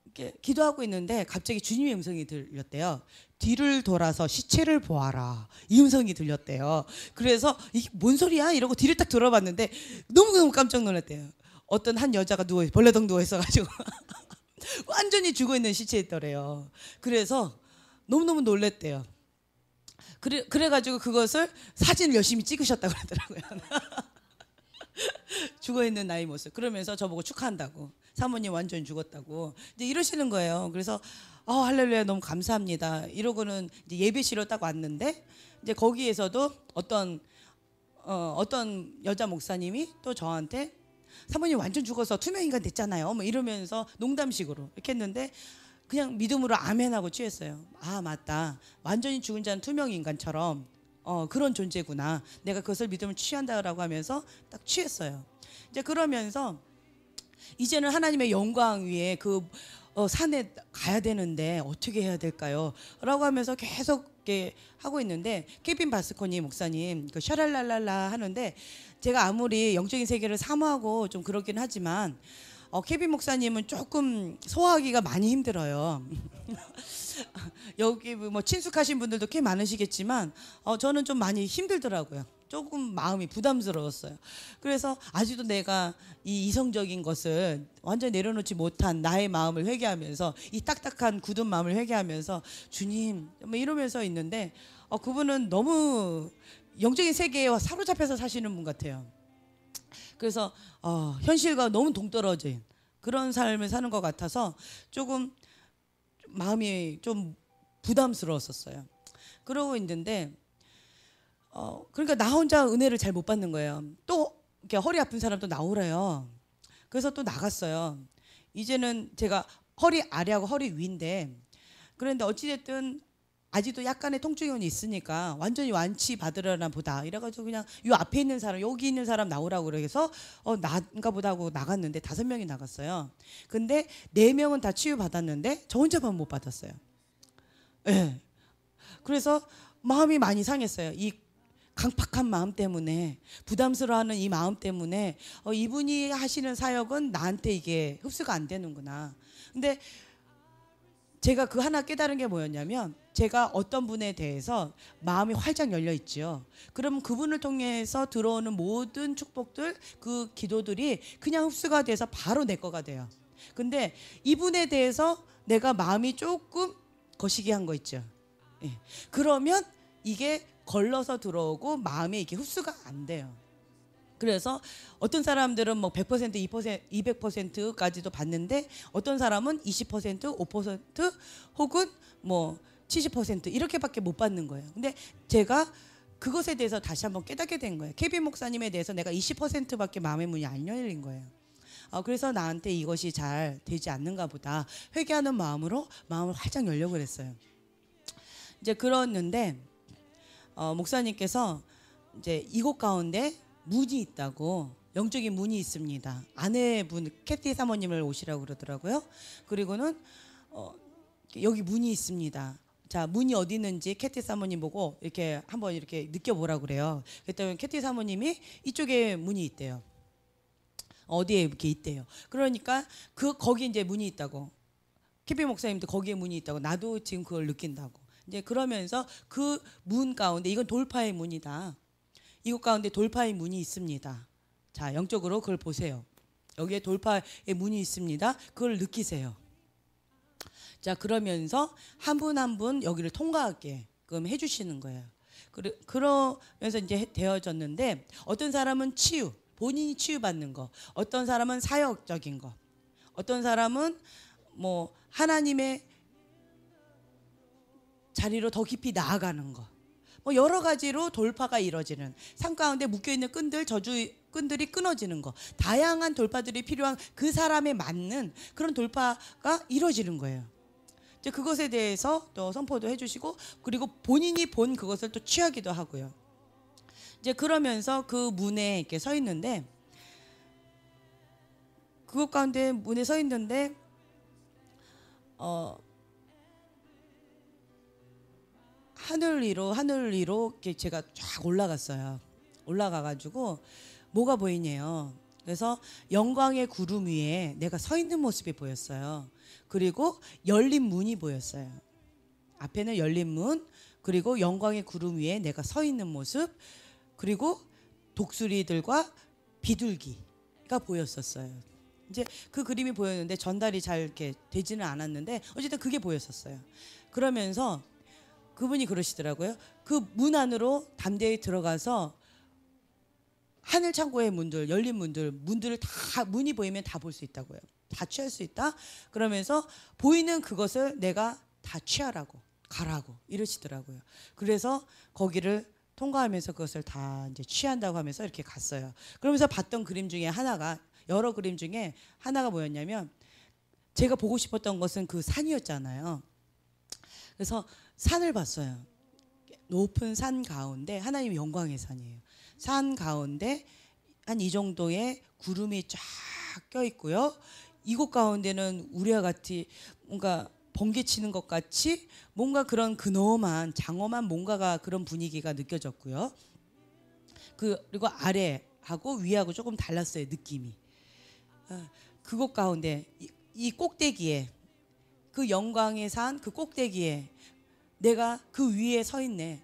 이렇게 기도하고 있는데 갑자기 주님의 음성이 들렸대요. 뒤를 돌아서 시체를 보아라. 이 음성이 들렸대요. 그래서 이게 뭔 소리야? 이러고 뒤를 딱 돌아봤는데 너무너무 깜짝 놀랐대요. 어떤 한 여자가 벌레덩 누워 있어가지고 완전히 죽어있는 시체였더래요. 그래서 너무너무 놀랬대요. 그래가지고 그것을 사진을 열심히 찍으셨다고 그러더라고요. 죽어있는 나의 모습. 그러면서 저보고 축하한다고, 사모님 완전 죽었다고 이제 이러시는 거예요. 그래서 할렐루야, 너무 감사합니다 이러고는 이제 예배실로 딱 왔는데, 이제 거기에서도 어떤 여자 목사님이 또 저한테 사모님 완전 죽어서 투명인간 됐잖아요 뭐 이러면서 농담식으로 이렇게 했는데, 그냥 믿음으로 아멘하고 취했어요. 아, 맞다, 완전히 죽은 자는 투명인간처럼 그런 존재구나, 내가 그것을 믿음을 취한다라고 하면서 딱 취했어요. 이제 그러면서 이제는 하나님의 영광 위에 그 산에 가야 되는데 어떻게 해야 될까요? 라고 하면서 계속 이렇게 하고 있는데, 케빈 바스코니 목사님 그 샤랄랄랄라 하는데, 제가 아무리 영적인 세계를 사모하고 좀 그렇긴 하지만 케빈 목사님은 조금 소화하기가 많이 힘들어요. 여기 뭐 친숙하신 분들도 꽤 많으시겠지만 저는 좀 많이 힘들더라고요. 조금 마음이 부담스러웠어요. 그래서 아직도 내가 이 이성적인 것을 완전히 내려놓지 못한 나의 마음을 회개하면서, 이 딱딱한 굳은 마음을 회개하면서 주님 뭐 이러면서 있는데, 그분은 너무 영적인 세계에 사로잡혀서 사시는 분 같아요. 그래서 현실과 너무 동떨어진 그런 삶을 사는 것 같아서 조금 마음이 좀 부담스러웠었어요. 그러고 있는데 그러니까 나 혼자 은혜를 잘 못 받는 거예요. 또 이렇게 허리 아픈 사람도 나오래요. 그래서 또 나갔어요. 이제는 제가 허리 아래하고 허리 위인데, 그런데 어찌됐든 아직도 약간의 통증이 있으니까 완전히 완치 받으려나 보다 이래가지고 그냥 요 앞에 있는 사람, 여기 있는 사람 나오라고 그래서 나인가 보다 하고 나갔는데 5명이 나갔어요. 근데 4명은 다 치유 받았는데 저 혼자만 못 받았어요. 네. 그래서 마음이 많이 상했어요. 이 강팍한 마음 때문에, 부담스러워하는 이 마음 때문에 이분이 하시는 사역은 나한테 이게 흡수가 안 되는구나. 근데 제가 그 하나 깨달은 게 뭐였냐면, 제가 어떤 분에 대해서 마음이 활짝 열려 있죠. 그럼 그분을 통해서 들어오는 모든 축복들, 그 기도들이 그냥 흡수가 돼서 바로 내 거가 돼요. 근데 이분에 대해서 내가 마음이 조금 거시기 한 거 있죠. 예. 그러면 이게 걸러서 들어오고 마음에 이게 흡수가 안 돼요. 그래서 어떤 사람들은 뭐 100%, 2%, 200%까지도 받는데, 어떤 사람은 20%, 5% 혹은 뭐 70% 이렇게밖에 못 받는 거예요. 근데 제가 그것에 대해서 다시 한번 깨닫게 된 거예요. 케빈 목사님에 대해서 내가 20%밖에 마음의 문이 안 열린 거예요. 그래서 나한테 이것이 잘 되지 않는가 보다, 회개하는 마음으로 마음을 활짝 열려고 그랬어요. 이제 그랬는데 목사님께서 이제 이곳 가운데 문이 있다고, 영적인 문이 있습니다. 아내분 캐티 사모님을 오시라고 그러더라고요. 그리고는 여기 문이 있습니다. 자, 문이 어디 있는지 캐티 사모님 보고 이렇게 한번 이렇게 느껴보라고 그래요. 그랬더니 캐티 사모님이 이쪽에 문이 있대요. 어디에 이렇게 있대요. 그러니까 거기 이제 문이 있다고, 캐피 목사님도 거기에 문이 있다고, 나도 지금 그걸 느낀다고. 이제 그러면서 그 문 가운데 이건 돌파의 문이다. 이곳 가운데 돌파의 문이 있습니다. 자, 영적으로 그걸 보세요. 여기에 돌파의 문이 있습니다. 그걸 느끼세요. 자, 그러면서 한 분 한 분 여기를 통과하게 그럼 해주시는 거예요. 그러면서 이제 되어졌는데 어떤 사람은 치유, 본인이 치유받는 거, 어떤 사람은 사역적인 거, 어떤 사람은 뭐 하나님의 자리로 더 깊이 나아가는 거, 뭐 여러 가지로 돌파가 이루어지는 삶 가운데 묶여있는 끈들이 끊어지는 거, 다양한 돌파들이 필요한 그 사람에 맞는 그런 돌파가 이루어지는 거예요. 이제 그것에 대해서 또 선포도 해주시고 그리고 본인이 본 그것을 또 취하기도 하고요. 이제 그러면서 그 문에 이렇게 서 있는데 그것 가운데 문에 서 있는데 하늘 위로 이렇게 제가 쫙 올라갔어요. 올라가가지고 뭐가 보이냐요. 그래서 영광의 구름 위에 내가 서 있는 모습이 보였어요. 그리고 열린 문이 보였어요. 앞에는 열린 문, 그리고 영광의 구름 위에 내가 서 있는 모습, 그리고 독수리들과 비둘기가 보였었어요. 이제 그 그림이 보였는데 전달이 잘 이렇게 되지는 않았는데 어쨌든 그게 보였었어요. 그러면서 그분이 그러시더라고요. 그 문 안으로 담대히 들어가서 하늘 창고의 문들, 열린 문들을 다 문이 보이면 다 볼 수 있다고요. 다 취할 수 있다. 그러면서 보이는 그것을 내가 다 취하라고, 가라고 이러시더라고요. 그래서 거기를 통과하면서 그것을 다 이제 취한다고 하면서 이렇게 갔어요. 그러면서 봤던 그림 중에 하나가, 여러 그림 중에 하나가 뭐였냐면 제가 보고 싶었던 것은 그 산이었잖아요. 그래서 산을 봤어요. 높은 산 가운데, 하나님의 영광의 산이에요. 산 가운데 한 이 정도의 구름이 쫙 껴 있고요. 이곳 가운데는 우리와 같이 뭔가 번개치는 것 같이 뭔가 그런 근엄한 장엄한 뭔가가 그런 분위기가 느껴졌고요. 그리고 아래하고 위하고 조금 달랐어요, 느낌이. 그곳 가운데 이 꼭대기에, 그 영광의 산 그 꼭대기에 내가 그 위에 서 있네.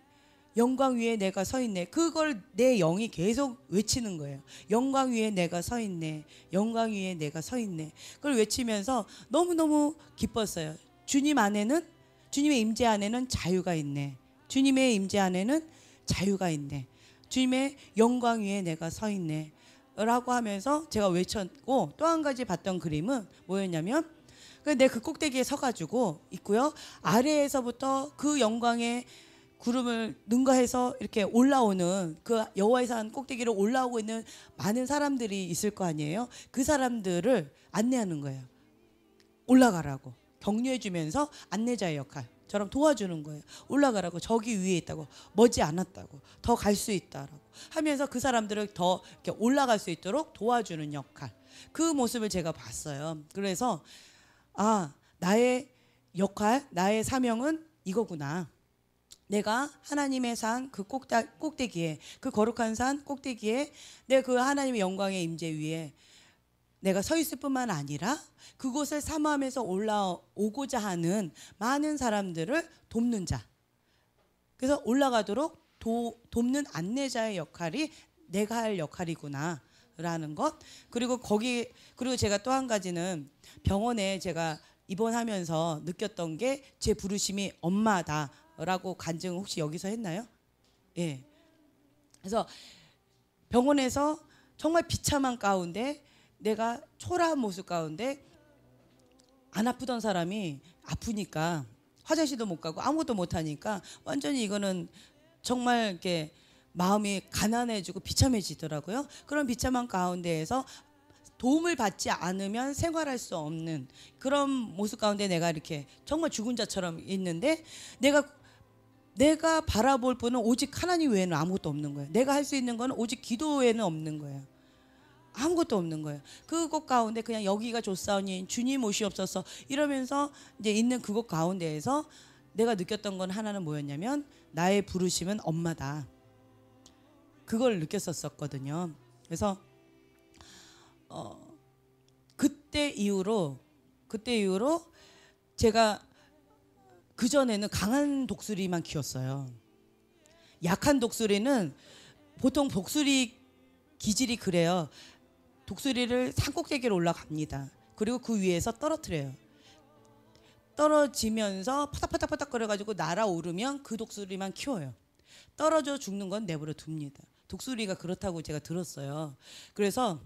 영광 위에 내가 서 있네. 그걸 내 영이 계속 외치는 거예요. 영광 위에 내가 서 있네. 영광 위에 내가 서 있네. 그걸 외치면서 너무너무 기뻤어요. 주님 안에는, 주님의 임재 안에는 자유가 있네. 주님의 임재 안에는 자유가 있네. 주님의 영광 위에 내가 서 있네. 라고 하면서 제가 외쳤고, 또 한 가지 봤던 그림은 뭐였냐면 내 그 꼭대기에 서가지고 있고요. 아래에서부터 그 영광의 구름을 능가해서 이렇게 올라오는 그 여호와의 산 꼭대기로 올라오고 있는 많은 사람들이 있을 거 아니에요. 그 사람들을 안내하는 거예요. 올라가라고 격려해 주면서 안내자의 역할처럼 도와주는 거예요. 올라가라고, 저기 위에 있다고, 머지 않았다고, 더 갈 수 있다라고 하면서 그 사람들을 더 이렇게 올라갈 수 있도록 도와주는 역할. 그 모습을 제가 봤어요. 그래서 나의 역할, 나의 사명은 이거구나. 내가 하나님의 산 그 꼭대기에, 그 거룩한 산 꼭대기에 내 그 하나님의 영광의 임재 위에 내가 서 있을 뿐만 아니라 그곳을 사모하면서 올라오고자 하는 많은 사람들을 돕는 자. 그래서 올라가도록 돕는 안내자의 역할이 내가 할 역할이구나 라는 것. 그리고 제가 또 한 가지는 병원에 제가 입원하면서 느꼈던 게 제 부르심이 엄마다라고 간증 혹시 여기서 했나요? 예. 그래서 병원에서 정말 비참한 가운데, 내가 초라한 모습 가운데 안 아프던 사람이 아프니까 화장실도 못 가고 아무것도 못 하니까 완전히 이거는 정말 이렇게 마음이 가난해지고 비참해지더라고요. 그런 비참한 가운데에서 도움을 받지 않으면 생활할 수 없는 그런 모습 가운데 내가 이렇게 정말 죽은 자처럼 있는데, 내가 바라볼 분은 오직 하나님 외에는 아무것도 없는 거예요. 내가 할 수 있는 건 오직 기도 외에는 없는 거예요. 아무것도 없는 거예요. 그곳 가운데 그냥 여기가 좋사오니 주님 오시옵소서 이러면서 이제 있는 그곳 가운데에서 내가 느꼈던 건 하나는 뭐였냐면 나의 부르심은 엄마다. 그걸 느꼈었거든요. 그래서 그때 이후로 제가 그전에는 강한 독수리만 키웠어요. 약한 독수리는 보통 독수리 기질이 그래요. 독수리를 산꼭대기로 올라갑니다. 그리고 그 위에서 떨어뜨려요. 떨어지면서 파닥파닥파닥 거려가지고 날아오르면 그 독수리만 키워요. 떨어져 죽는 건 내버려 둡니다. 독수리가 그렇다고 제가 들었어요. 그래서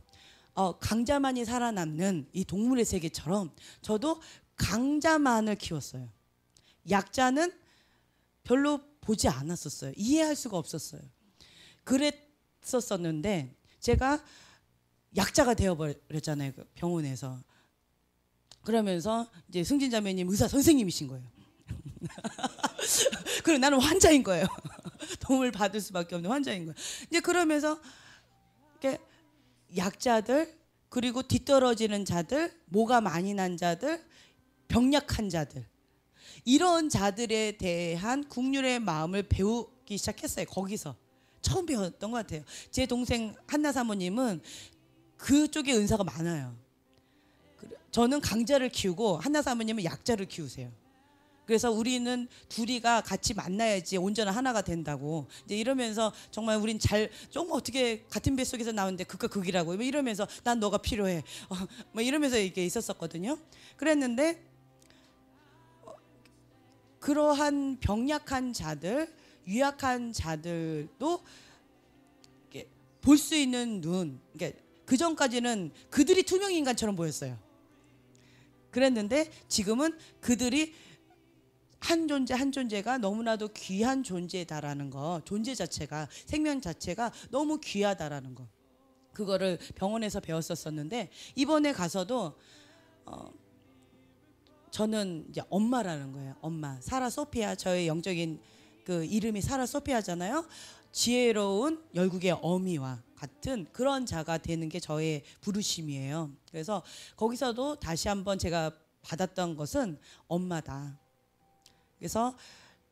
강자만이 살아남는 이 동물의 세계처럼 저도 강자만을 키웠어요. 약자는 별로 보지 않았었어요. 이해할 수가 없었어요. 그랬었었는데 제가 약자가 되어버렸잖아요. 그 병원에서. 그러면서 이제 승진자매님 의사 선생님이신 거예요. 그리고 나는 환자인 거예요. 도움을 받을 수밖에 없는 환자인 거예요. 이제 그러면서 이렇게 약자들, 그리고 뒤떨어지는 자들, 모가 많이 난 자들, 병약한 자들, 이런 자들에 대한 국률의 마음을 배우기 시작했어요. 거기서 처음 배웠던 것 같아요. 제 동생 한나 사모님은 그쪽에 은사가 많아요. 저는 강자를 키우고 한나 사모님은 약자를 키우세요. 그래서 우리는 둘이가 같이 만나야지 온전한 하나가 된다고 이제 이러면서 정말 우린 좀 어떻게 같은 뱃속에서 나오는데 극과 극이라고 이러면서 난 너가 필요해 뭐 이러면서 이게 있었었거든요. 그랬는데 그러한 병약한 자들, 유약한 자들도 볼 수 있는 눈, 그러니까 그 전까지는 그들이 투명 인간처럼 보였어요. 그랬는데 지금은 그들이 한 존재 한 존재가 너무나도 귀한 존재다라는 거, 존재 자체가, 생명 자체가 너무 귀하다라는 거, 그거를 병원에서 배웠었는데 이번에 가서도 저는 이제 엄마라는 거예요. 엄마, 사라 소피아. 저의 영적인 그 이름이 사라 소피아잖아요. 지혜로운 열국의 어미와 같은 그런 자가 되는 게 저의 부르심이에요. 그래서 거기서도 다시 한번 제가 받았던 것은 엄마다. 그래서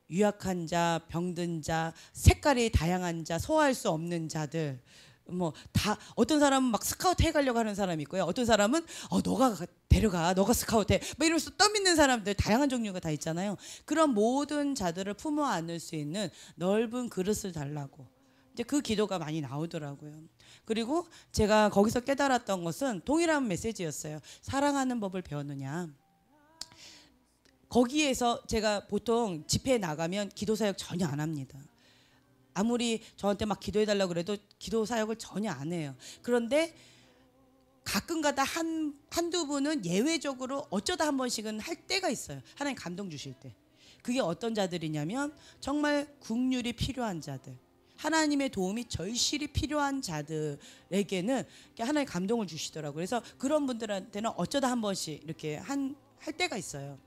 유약한 자, 병든 자, 색깔이 다양한 자, 소화할 수 없는 자들, 뭐 다, 어떤 사람은 막 스카우트 해가려고 하는 사람이 있고요. 어떤 사람은 너가 데려가, 너가 스카우트 해, 뭐 이러면서 떠밀는 사람들, 다양한 종류가 다 있잖아요. 그런 모든 자들을 품어 안을 수 있는 넓은 그릇을 달라고 이제 그 기도가 많이 나오더라고요. 그리고 제가 거기서 깨달았던 것은 동일한 메시지였어요. 사랑하는 법을 배웠느냐. 거기에서 제가 보통 집회에 나가면 기도 사역 전혀 안 합니다. 아무리 저한테 막 기도해달라고 그래도 기도 사역을 전혀 안 해요. 그런데 가끔가다 한두 분은 예외적으로 어쩌다 한 번씩은 할 때가 있어요. 하나님 감동 주실 때. 그게 어떤 자들이냐면 정말 국률이 필요한 자들, 하나님의 도움이 절실히 필요한 자들에게는 하나님 감동을 주시더라고요. 그래서 그런 분들한테는 어쩌다 한 번씩 이렇게 할 때가 있어요.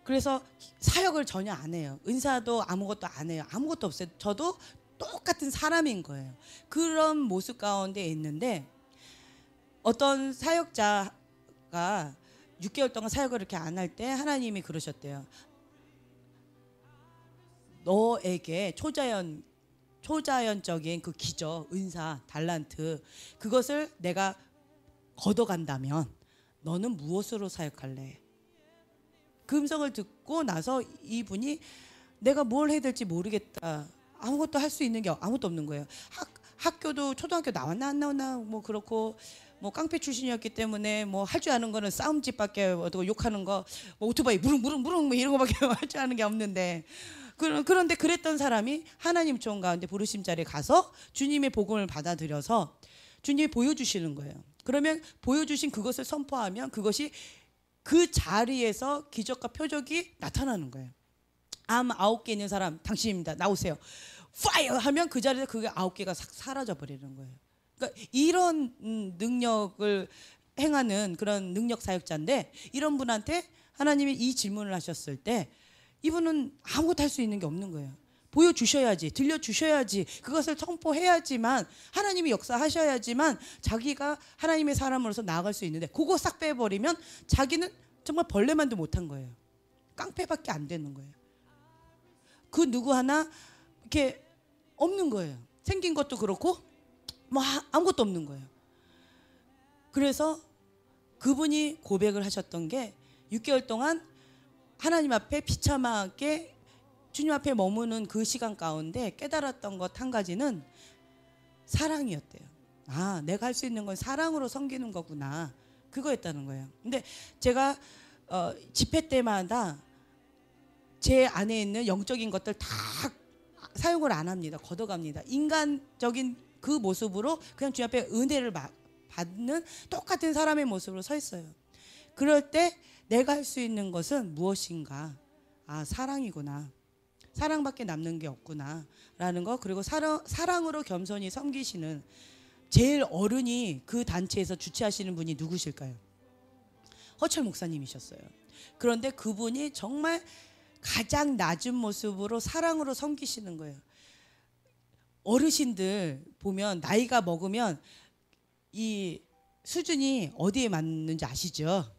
그래서 사역을 전혀 안 해요. 은사도 아무것도 안 해요. 아무것도 없어요. 저도 똑같은 사람인 거예요. 그런 모습 가운데 있는데 어떤 사역자가 6개월 동안 사역을 이렇게 안 할 때 하나님이 그러셨대요. 너에게 초자연적인 그 기적, 은사, 달란트, 그것을 내가 걷어간다면 너는 무엇으로 사역할래? 그 음성을 듣고 나서 이분이 내가 뭘 해야 될지 모르겠다. 아무것도 할 수 있는 게 아무것도 없는 거예요. 학교도 초등학교 나왔나 안 나왔나 뭐 그렇고, 뭐 깡패 출신이었기 때문에 뭐 할 줄 아는 거는 싸움집밖에, 욕하는 거, 뭐 오토바이 무릉 뭐 이런 거밖에 할 줄 아는 게 없는데, 그런데 그랬던 사람이 하나님 종 가운데 부르심 자리에 가서 주님의 복음을 받아들여서 주님이 보여주시는 거예요. 그러면 보여주신 그것을 선포하면 그것이 그 자리에서 기적과 표적이 나타나는 거예요. 암 9개 있는 사람 당신입니다. 나오세요. 파이어 하면 그 자리에서 그게 9개가 싹 사라져 버리는 거예요. 그러니까 이런 능력을 행하는 그런 능력 사역자인데, 이런 분한테 하나님이 이 질문을 하셨을 때 이분은 아무것도 할 수 있는 게 없는 거예요. 보여주셔야지, 들려주셔야지, 그것을 선포해야지만, 하나님이 역사하셔야지만 자기가 하나님의 사람으로서 나아갈 수 있는데, 그거 싹 빼버리면 자기는 정말 벌레만도 못한 거예요. 깡패밖에 안 되는 거예요. 그 누구 하나 이렇게 없는 거예요. 생긴 것도 그렇고 뭐 아무것도 없는 거예요. 그래서 그분이 고백을 하셨던 게 6개월 동안 하나님 앞에 비참하게 주님 앞에 머무는 그 시간 가운데 깨달았던 것 한 가지는 사랑이었대요. 아, 내가 할 수 있는 건 사랑으로 섬기는 거구나. 그거였다는 거예요. 근데 제가 집회 때마다 제 안에 있는 영적인 것들 다 사용을 안 합니다. 걷어갑니다. 인간적인 그 모습으로 그냥 주님 앞에 은혜를 받는 똑같은 사람의 모습으로 서 있어요. 그럴 때 내가 할 수 있는 것은 무엇인가? 아, 사랑이구나. 사랑밖에 남는 게 없구나 라는 거. 그리고 사랑으로 겸손히 섬기시는 제일 어른이 그 단체에서 주최하시는 분이 누구실까요? 허철 목사님이셨어요. 그런데 그분이 정말 가장 낮은 모습으로 사랑으로 섬기시는 거예요. 어르신들 보면 나이가 먹으면 이 수준이 어디에 맞는지 아시죠?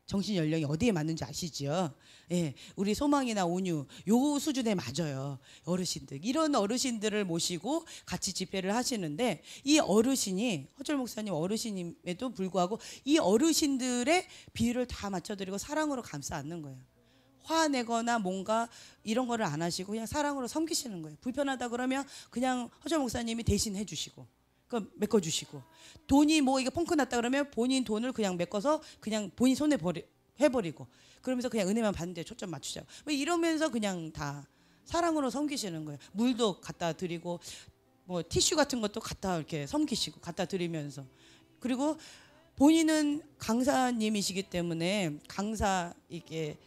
정신 연령이 어디에 맞는지 아시죠? 예, 우리 소망이나 온유 요 수준에 맞아요. 어르신들, 이런 어르신들을 모시고 같이 집회를 하시는데, 이 어르신이 허철 목사님 어르신임에도 불구하고 이 어르신들의 비율을 다 맞춰드리고 사랑으로 감싸 안는 거예요. 화내거나 뭔가 이런 거를 안 하시고 그냥 사랑으로 섬기시는 거예요. 불편하다 그러면 그냥 허철 목사님이 대신 해주시고, 그 메꿔주시고, 돈이 뭐 이게 펑크 났다 그러면 본인 돈을 그냥 메꿔서 그냥 본인 손에 해버리고, 그러면서 그냥 은혜만 받는데 초점 맞추자고, 뭐 이러면서 그냥 다 사랑으로 섬기시는 거예요. 물도 갖다 드리고 뭐 티슈 같은 것도 갖다 이렇게 섬기시고 갖다 드리면서, 그리고 본인은 강사님이시기 때문에 강사 이게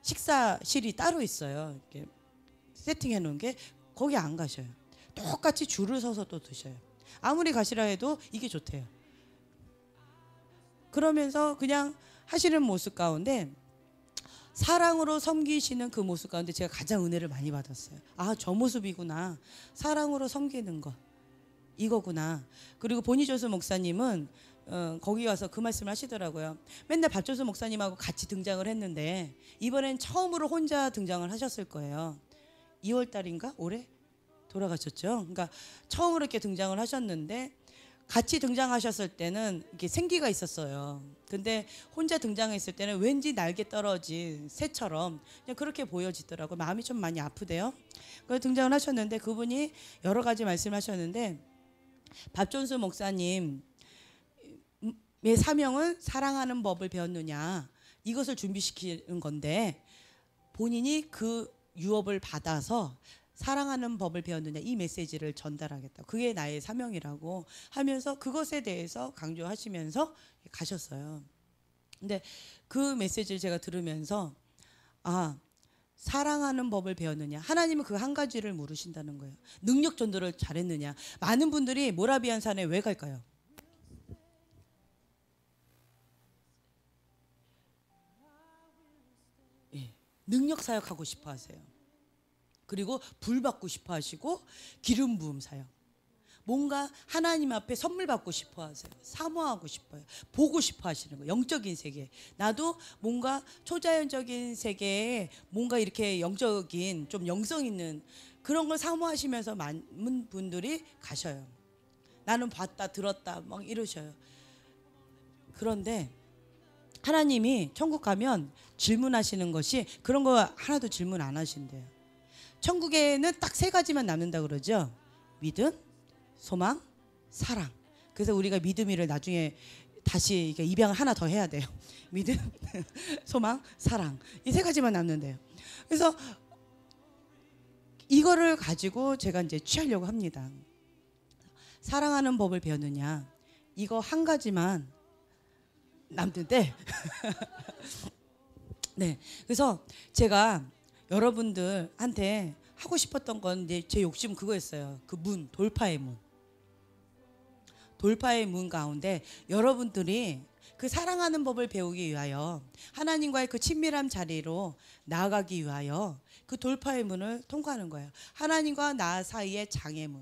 식사실이 따로 있어요. 이렇게 세팅해 놓은 게, 거기 안 가셔요. 똑같이 줄을 서서 또 드셔요. 아무리 가시라 해도 이게 좋대요. 그러면서 그냥 하시는 모습 가운데, 사랑으로 섬기시는 그 모습 가운데 제가 가장 은혜를 많이 받았어요. 아, 저 모습이구나. 사랑으로 섬기는 것 이거구나. 그리고 보니조스 목사님은 거기 와서 그 말씀을 하시더라고요. 맨날 박조수 목사님하고 같이 등장을 했는데 이번엔 처음으로 혼자 등장을 하셨을 거예요. 2월 달인가 올해 돌아가셨죠. 그러니까 처음으로 이렇게 등장을 하셨는데, 같이 등장하셨을 때는 이게 생기가 있었어요. 근데 혼자 등장했을 때는 왠지 날개 떨어진 새처럼 그냥 그렇게 보여지더라고요. 마음이 좀 많이 아프대요. 그래서 등장을 하셨는데 그분이 여러 가지 말씀하셨는데, 박존수 목사님의 사명은 사랑하는 법을 배웠느냐, 이것을 준비시키는 건데, 본인이 그 유업을 받아서 사랑하는 법을 배웠느냐, 이 메시지를 전달하겠다. 그게 나의 사명이라고 하면서 그것에 대해서 강조하시면서 가셨어요. 근데 그 메시지를 제가 들으면서, 아, 사랑하는 법을 배웠느냐, 하나님은 그 한 가지를 물으신다는 거예요. 능력 전도를 잘했느냐. 많은 분들이 모라비안 산에 왜 갈까요? 예, 능력 사역하고 싶어 하세요. 그리고 불 받고 싶어 하시고 기름 부음 사역, 뭔가 하나님 앞에 선물 받고 싶어 하세요. 사모하고 싶어요. 보고 싶어 하시는 거예요. 영적인 세계, 나도 뭔가 초자연적인 세계에 뭔가 이렇게 영적인 좀 영성 있는 그런 걸 사모하시면서 많은 분들이 가셔요. 나는 봤다 들었다 막 이러셔요. 그런데 하나님이 천국 가면 질문하시는 것이 그런 거 하나도 질문 안 하신대요. 천국에는 딱 3가지만 남는다 그러죠. 믿음, 소망, 사랑. 그래서 우리가 믿음이를 나중에 다시 입양을 하나 더 해야 돼요. 믿음, 소망, 사랑. 이 3가지만 남는데요. 그래서 이거를 가지고 제가 이제 취하려고 합니다. 사랑하는 법을 배웠느냐, 이거 한 가지만 남는데 네, 그래서 제가 여러분들한테 하고 싶었던 건 제 욕심 그거였어요. 그 문, 돌파의 문. 돌파의 문 가운데 여러분들이 그 사랑하는 법을 배우기 위하여 하나님과의 그 친밀한 자리로 나아가기 위하여 그 돌파의 문을 통과하는 거예요. 하나님과 나 사이의 장애물.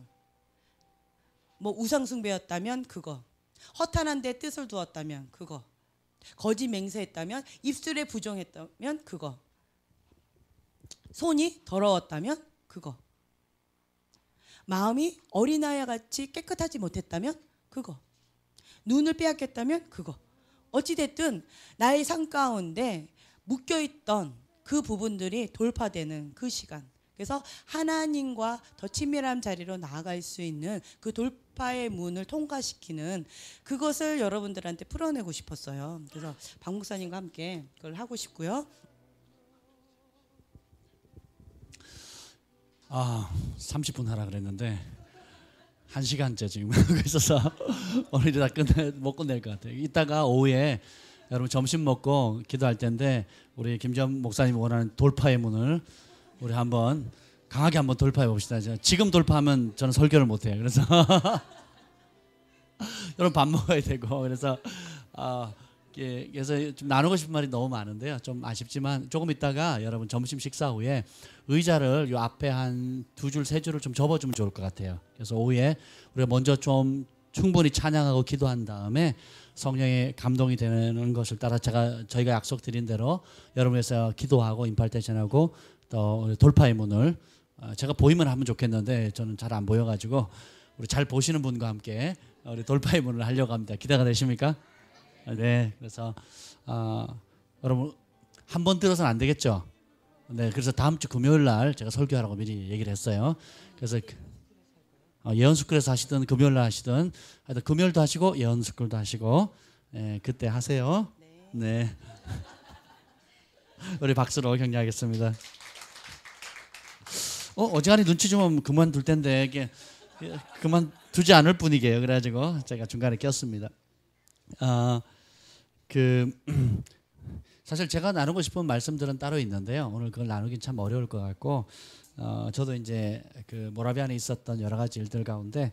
뭐 우상숭배였다면 그거, 허탄한 데 뜻을 두었다면 그거, 거짓 맹세했다면, 입술에 부정했다면 그거, 손이 더러웠다면 그거, 마음이 어린아이와 같이 깨끗하지 못했다면 그거, 눈을 빼앗겼다면 그거. 어찌됐든 나의 삶 가운데 묶여있던 그 부분들이 돌파되는 그 시간. 그래서 하나님과 더 친밀한 자리로 나아갈 수 있는 그 돌파의 문을 통과시키는 그것을 여러분들한테 풀어내고 싶었어요. 그래서 박 목사님과 함께 그걸 하고 싶고요. 30분 하라 그랬는데 1시간째 지금 하고 있어서 오늘 다 못 끝낼 것 같아요. 이따가 오후에 여러분 점심 먹고 기도할 텐데 우리 김지현 목사님이 원하는 돌파의 문을 우리 한번 강하게 한번 돌파해 봅시다. 지금 돌파하면 저는 설교를 못 해요. 그래서 여러분 밥 먹어야 되고 그래서 그래서 좀 나누고 싶은 말이 너무 많은데요. 좀 아쉽지만 조금 있다가 여러분 점심 식사 후에 의자를 요 앞에 한 2줄 3줄을 좀 접어주면 좋을 것 같아요. 그래서 오후에 우리가 먼저 좀 충분히 찬양하고 기도한 다음에 성령의 감동이 되는 것을 따라 저희가 약속드린 대로 여러분에서 기도하고 임팔테이션하고 또 돌파의 문을 제가 보이면 하면 좋겠는데 저는 잘 안 보여가지고 우리 잘 보시는 분과 함께 우리 돌파의 문을 하려고 합니다. 기대가 되십니까? 네, 그래서 여러분 한 번 들어서는 안 되겠죠. 네, 그래서 다음 주 금요일 날 제가 설교하라고 미리 얘기를 했어요. 그래서 예언스쿨에서 하시든 금요일 날 하시든 하여튼 금요일도 하시고 예언스쿨도 하시고 그때 하세요. 네. 우리 박수로 격려하겠습니다. 어지간히 눈치 주면 그만둘 텐데 이게 그만두지 않을 분위기예요. 그래가지고 제가 중간에 꼈습니다. 사실 제가 나누고 싶은 말씀들은 따로 있는데요. 오늘 그걸 나누긴 참 어려울 것 같고 저도 이제 그 모라비안에 있었던 여러 가지 일들 가운데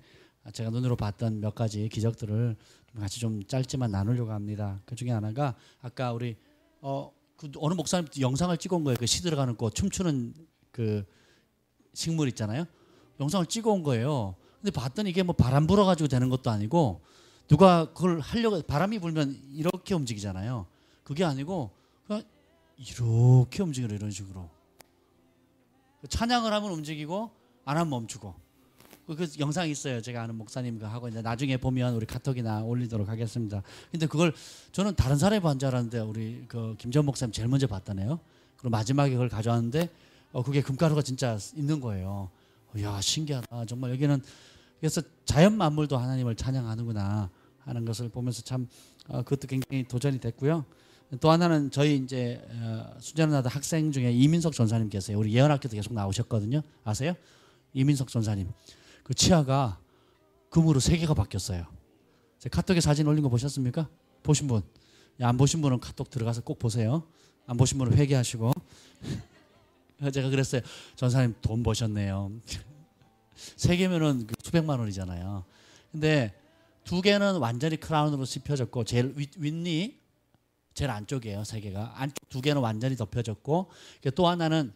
제가 눈으로 봤던 몇 가지 기적들을 같이 좀 짧지만 나누려고 합니다. 그 중에 하나가 아까 우리 그 어느 목사님 영상을 찍어온 거예요. 그 시들어가는 꽃 춤추는 그 식물 있잖아요. 영상을 찍어온 거예요. 근데 봤더니 이게 뭐 바람 불어가지고 되는 것도 아니고 누가 그걸 하려고 바람이 불면 이렇게 움직이잖아요. 그게 아니고 그냥 이렇게 움직여요. 이런 식으로 찬양을 하면 움직이고 안 하면 멈추고 그 영상이 있어요. 제가 아는 목사님 하고 있는데 나중에 보면 우리 카톡이나 올리도록 하겠습니다. 근데 그걸 저는 다른 사람이 본 줄 알았는데 우리 그 김전 목사님 제일 먼저 봤다네요. 그리고 마지막에 그걸 가져왔는데 그게 금가루가 진짜 있는 거예요. 이야 신기하다. 정말 여기는 그래서 자연 만물도 하나님을 찬양하는구나 하는 것을 보면서 참 그것도 굉장히 도전이 됐고요. 또 하나는 저희 이제 수련하던 학생 중에 이민석 전사님 계세요. 우리 예언학교도 계속 나오셨거든요. 아세요? 이민석 전사님. 그 치아가 금으로 3개가 바뀌었어요. 제 카톡에 사진 올린 거 보셨습니까? 보신 분? 안 보신 분은 카톡 들어가서 꼭 보세요. 안 보신 분은 회개하시고. 제가 그랬어요. 전사님 돈 버셨네요. 3개면은 수백만 원이잖아요. 근데 2개는 완전히 크라운으로 씹혀졌고 제일 윗니 제일 안쪽이에요. 3개가 안쪽 2개는 완전히 덮여졌고 또 하나는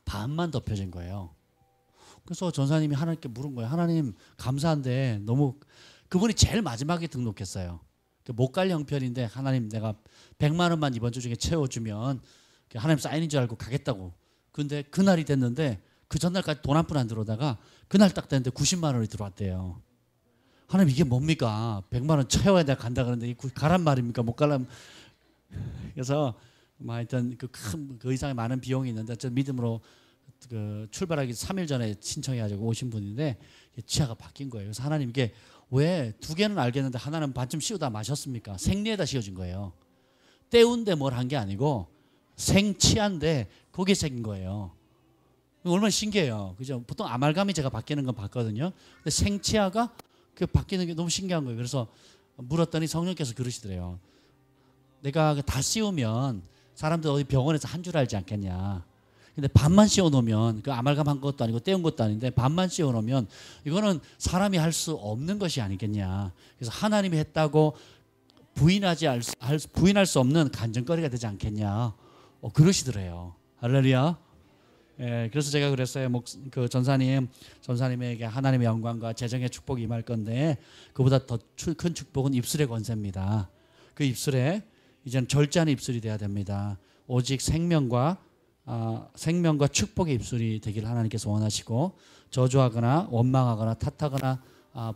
반만 덮여진 거예요. 그래서 전사님이 하나님께 물은 거예요. 하나님 감사한데 너무 그분이 제일 마지막에 등록했어요. 못 갈 형편인데 하나님 내가 100만 원만 이번 주 중에 채워주면 하나님 사인인 줄 알고 가겠다고. 근데 그날이 됐는데 그 전날까지 돈 한 푼 안 들어오다가 그날 딱 됐는데 90만 원이 들어왔대요. 하나님 이게 뭡니까? 100만 원 채워야 내가 간다 그러는데 가란 말입니까? 못 가려면. 그래서 하여튼 그 이상의 많은 비용이 있는데 저 믿음으로 그 출발하기 3일 전에 신청해가지고 오신 분인데 치아가 바뀐 거예요. 그래서 하나님 이게 왜 2개는 알겠는데 하나는 반쯤 씌우다 마셨습니까? 생리에다 씌워진 거예요. 때운데 뭘 한 게 아니고 생치아인데 거기에 생긴 거예요. 얼마나 신기해요. 그죠? 보통 아말감이 제가 바뀌는 건 봤거든요. 근데 생치아가 그 바뀌는 게 너무 신기한 거예요. 그래서 물었더니 성령께서 그러시더래요. 내가 다 씌우면 사람들 어디 병원에서 한 줄 알지 않겠냐. 근데 반만 씌워 놓으면 그 아말감 한 것도 아니고 떼운 것도 아닌데 반만 씌워 놓으면 이거는 사람이 할 수 없는 것이 아니겠냐. 그래서 하나님이 했다고 부인할 수 없는 간증거리가 되지 않겠냐. 그러시더래요. 할렐루야. 예, 그래서 제가 그랬어요. 그 전사님에게 하나님의 영광과 재정의 축복이 임할 건데 그보다 더 큰 축복은 입술의 권세입니다. 그 입술에 이제는 절제하는 입술이 돼야 됩니다. 오직 생명과 축복의 입술이 되기를 하나님께서 원하시고 저주하거나 원망하거나 탓하거나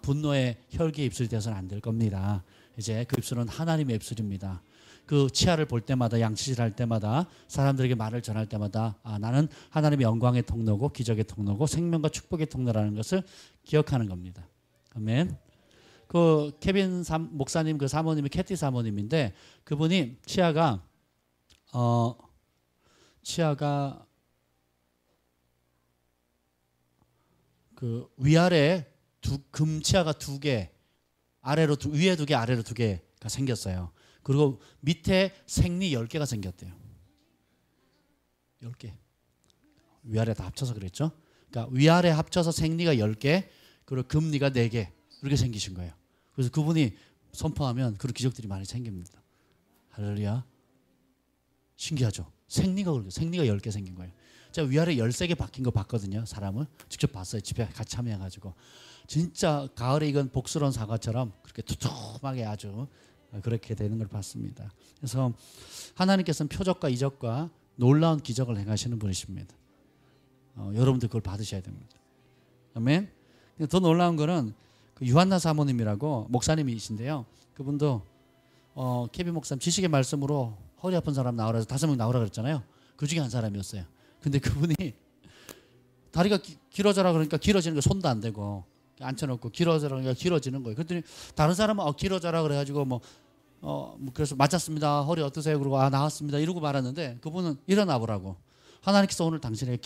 분노의 혈기의 입술이 되어서는 안 될 겁니다. 이제 그 입술은 하나님의 입술입니다. 그 치아를 볼 때마다, 양치질 할 때마다, 사람들에게 말을 전할 때마다 나는 하나님의 영광의 통로고 기적의 통로고 생명과 축복의 통로라는 것을 기억하는 겁니다. 아멘. 그 케빈 목사님 그 사모님이 캐티 사모님인데 그분이 치아가 그 위아래 금치아가 2개, 아래로 위에 2개, 아래로 2개가 생겼어요. 그리고 밑에 생리 10개가 생겼대요. 10개. 위아래 다 합쳐서 그랬죠. 그러니까 위아래 합쳐서 생리가 10개, 그리고 금리가 4개 이렇게 생기신 거예요. 그래서 그분이 선포하면 그런 기적들이 많이 생깁니다. 할렐루야. 신기하죠. 생리가 10개 생긴 거예요. 제가 위아래 13개 바뀐 거 봤거든요. 사람을 직접 봤어요. 집에 같이 참여해가지고 진짜 가을에 익은 복스러운 사과처럼 그렇게 두툼하게 아주 그렇게 되는 걸 봤습니다. 그래서 하나님께서는 표적과 이적과 놀라운 기적을 행하시는 분이십니다. 여러분들 그걸 받으셔야 됩니다. 아멘. 더 놀라운 거는 그 유한나 사모님이라고 목사님이신데요. 그분도 케빈 목사님 지식의 말씀으로 허리 아픈 사람 나오라 해서 5명 나오라 그랬잖아요. 그 중에 한 사람이었어요. 근데 그분이 다리가 길어져라 그러니까 길어지는 거 손도 안 대고 앉혀놓고 길어져라 그러니까 길어지는 거예요. 그랬더니 다른 사람은 길어져라 그래가지고 그래서 맞았습니다. 허리 어떠세요? 그러고 나왔습니다. 이러고 말았는데 그분은 일어나 보라고. 하나님께서 오늘 당신에게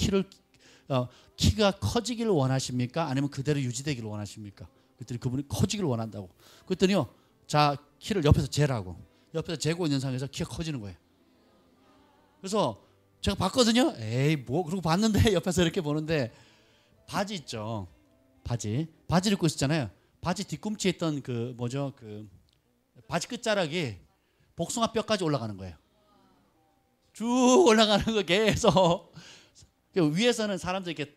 키가 커지기를 원하십니까? 아니면 그대로 유지되기를 원하십니까? 그랬더니 그분이 커지기를 원한다고. 그랬더니요, 자 키를 옆에서 재라고. 옆에서 재고 있는 상황에서 키가 커지는 거예요. 그래서 제가 봤거든요. 에이 뭐 그러고 봤는데 옆에서 이렇게 보는데 바지 있죠. 바지를 입고 있었잖아요. 바지 뒤꿈치에 있던 그 바지 끝자락이 복숭아 뼈까지 올라가는 거예요. 쭉 올라가는 거 계속. 위에서는 사람들이 이렇게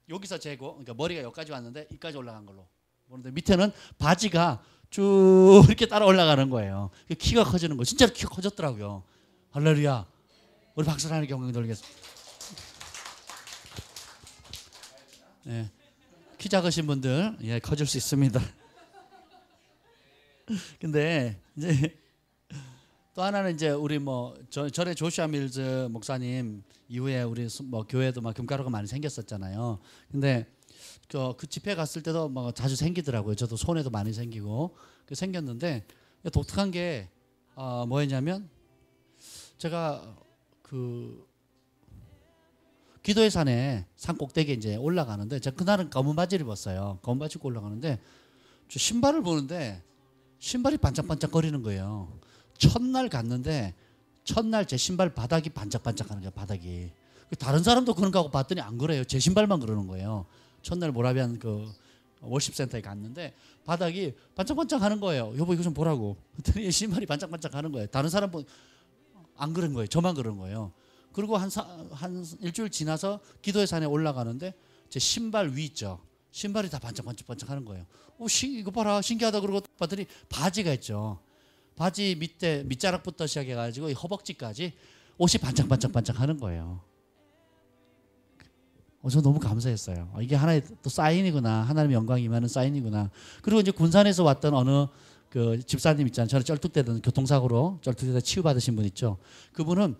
여기서 재고, 그러니까 머리가 여기까지 왔는데 이까지 올라간 걸로 보는데 밑에는 바지가 쭉 이렇게 따라 올라가는 거예요. 키가 커지는 거. 진짜로 키가 커졌더라고요. 할렐루야. 우리 박수 하나님 경영 돌리겠습니다. 네. 키 작으신 분들 커질 수 있습니다. 근데 이제 또 하나는 이제 우리 전에 조슈아 밀즈 목사님 이후에 우리 교회도 금가루가 많이 생겼었잖아요. 근데 그 집회 갔을 때도 자주 생기더라고요. 저도 손에도 많이 생기고 생겼는데 독특한 게 뭐였냐면 제가 그 기도의 산에 산 꼭대기에 이제 올라가는데 제가 그날은 검은 바지를 입었어요. 검은 바지 입고 올라가는데 저 신발을 보는데 신발이 반짝반짝 거리는 거예요. 첫날 갔는데 첫날 제 신발 바닥이 반짝반짝하는 거예요. 바닥이. 다른 사람도 그런가 하고 봤더니 안 그래요. 제 신발만 그러는 거예요. 첫날 모라비안 그 월십센터에 갔는데 바닥이 반짝반짝하는 거예요. 여보 이거 좀 보라고. 그랬더니 신발이 반짝반짝하는 거예요. 다른 사람 안 그런 거예요. 저만 그런 거예요. 그리고 한 일주일 지나서 기도의 산에 올라가는데 제 신발 위 있죠. 신발이 다 반짝반짝하는 거예요. 이거 봐라 신기하다 그러고 봤더니 바지가 있죠. 바지 밑자락부터 시작해가지고 허벅지까지 옷이 반짝반짝하는 거예요. 저 너무 감사했어요. 이게 하나의 또 사인이구나. 하나님의 영광이 임하는 사인이구나. 그리고 이제 군산에서 왔던 어느 그 집사님 있잖아요. 저는 쩔뚝대던 교통사고로 쩔뚝대다 치유받으신 분 있죠. 그분은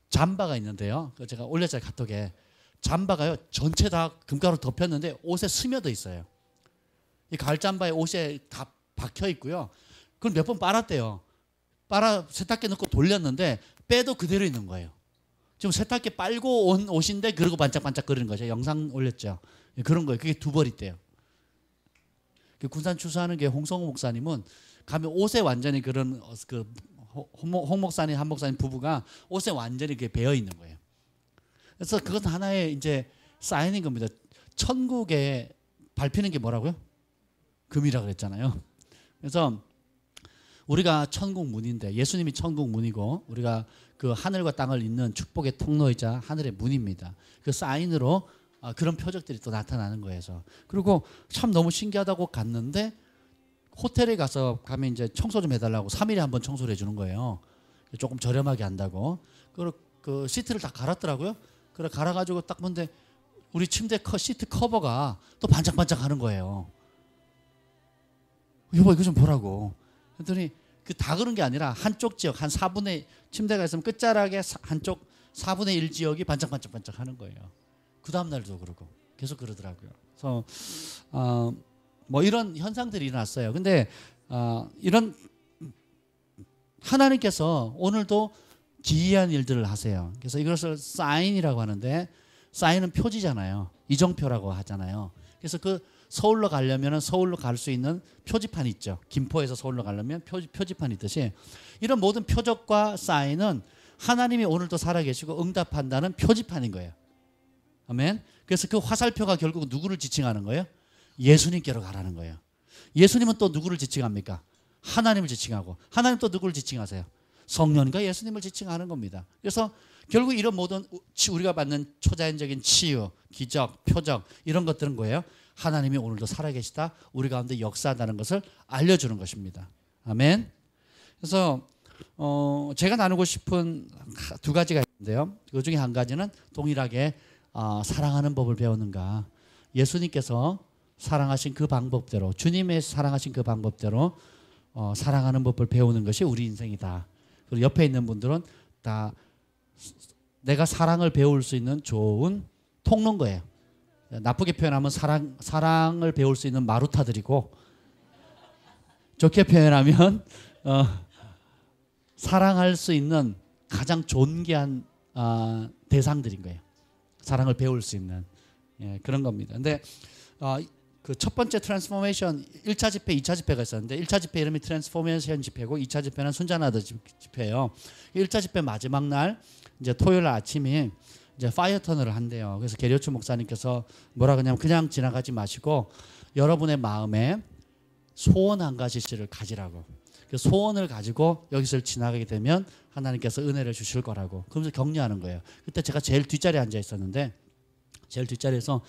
잠바가 있는데요. 제가 올렸잖아요. 카톡에. 잠바가요. 전체 다 금가루 덮였는데 옷에 스며져 있어요. 이 가을 잠바에 옷에 다 박혀 있고요. 그걸 몇 번 빨았대요. 세탁기에 넣고 돌렸는데 빼도 그대로 있는 거예요. 지금 세탁기 빨고 온 옷인데 그러고 반짝반짝거리는 거죠. 영상 올렸죠. 그런 거예요. 그게 2벌 있대요. 군산 추수하는 게 홍성호 목사님은 가면 옷에 완전히 그런 홍 목사님 한 목사님 부부가 옷에 완전히 그게 배어 있는 거예요. 그래서 그건 하나의 이제 사인인 겁니다. 천국에 밟히는 게 뭐라고요? 금이라 그랬잖아요. 그래서 우리가 천국 문인데 예수님이 천국 문이고 우리가 그 하늘과 땅을 잇는 축복의 통로이자 하늘의 문입니다. 그 사인으로 그런 표적들이 또 나타나는 거예요. 그리고 참 너무 신기하다고 갔는데 호텔에 가면 이제 청소 좀 해달라고 3일에 한 번 청소를 해주는 거예요. 조금 저렴하게 한다고. 그 시트를 다 갈았더라고요. 그래 갈아가지고 딱 보는데 우리 침대 시트 커버가 또 반짝반짝하는 거예요. 여보 이거 좀 보라고. 그랬더니 그 다 그런 게 아니라 한쪽 지역 한 4분의 침대가 있으면 끝자락에 한쪽 4분의 1 지역이 반짝반짝반짝 하는 거예요. 그 다음 날도 그러고 계속 그러더라고요. 그래서 뭐 이런 현상들이 일어났어요. 근데 이런 하나님께서 오늘도 기이한 일들을 하세요. 그래서 이것을 사인이라고 하는데 사인은 표지잖아요. 이정표라고 하잖아요. 그래서 그 서울로 가려면 서울로 갈 수 있는 표지판이 있죠. 김포에서 서울로 가려면 표지판이 있듯이 이런 모든 표적과 사인은 하나님이 오늘도 살아계시고 응답한다는 표지판인 거예요. 아멘. 그래서 그 화살표가 결국 누구를 지칭하는 거예요? 예수님께로 가라는 거예요. 예수님은 또 누구를 지칭합니까? 하나님을 지칭하고 하나님 또 누구를 지칭하세요? 성령과 예수님을 지칭하는 겁니다. 그래서 결국 이런 모든 우리가 받는 초자연적인 치유, 기적, 표적 이런 것들은 뭐예요? 하나님이 오늘도 살아계시다, 우리 가운데 역사한다는 것을 알려주는 것입니다. 아멘. 그래서 제가 나누고 싶은 두 가지가 있는데요. 그 중에 한 가지는 동일하게 사랑하는 법을 배우는가. 예수님께서 사랑하신 그 방법대로, 주님의 사랑하신 그 방법대로 사랑하는 법을 배우는 것이 우리 인생이다. 그리고 옆에 있는 분들은 다 내가 사랑을 배울 수 있는 좋은 통로인 거예요. 나쁘게 표현하면 사랑을 배울 수 있는 마루타들이고, 좋게 표현하면 사랑할 수 있는 가장 존귀한 대상들인 거예요. 사랑을 배울 수 있는 그런 겁니다. 근데 그 첫 번째 트랜스포메이션 1차 집회, 2차 집회가 있었는데 1차 집회 이름이 트랜스포메이션 집회고 2차 집회는 순자나드 집회예요. 1차 집회 마지막 날 이제 토요일 아침에 이제 파이어 터널을 한대요. 그래서 계려추 목사님께서 뭐라 그러냐면 그냥 지나가지 마시고 여러분의 마음에 소원 한 가지씩을 가지라고. 그 소원을 가지고 여기서 지나가게 되면 하나님께서 은혜를 주실 거라고. 그러면서 격려하는 거예요. 그때 제가 제일 뒷자리에 앉아 있었는데 제일 뒷자리에서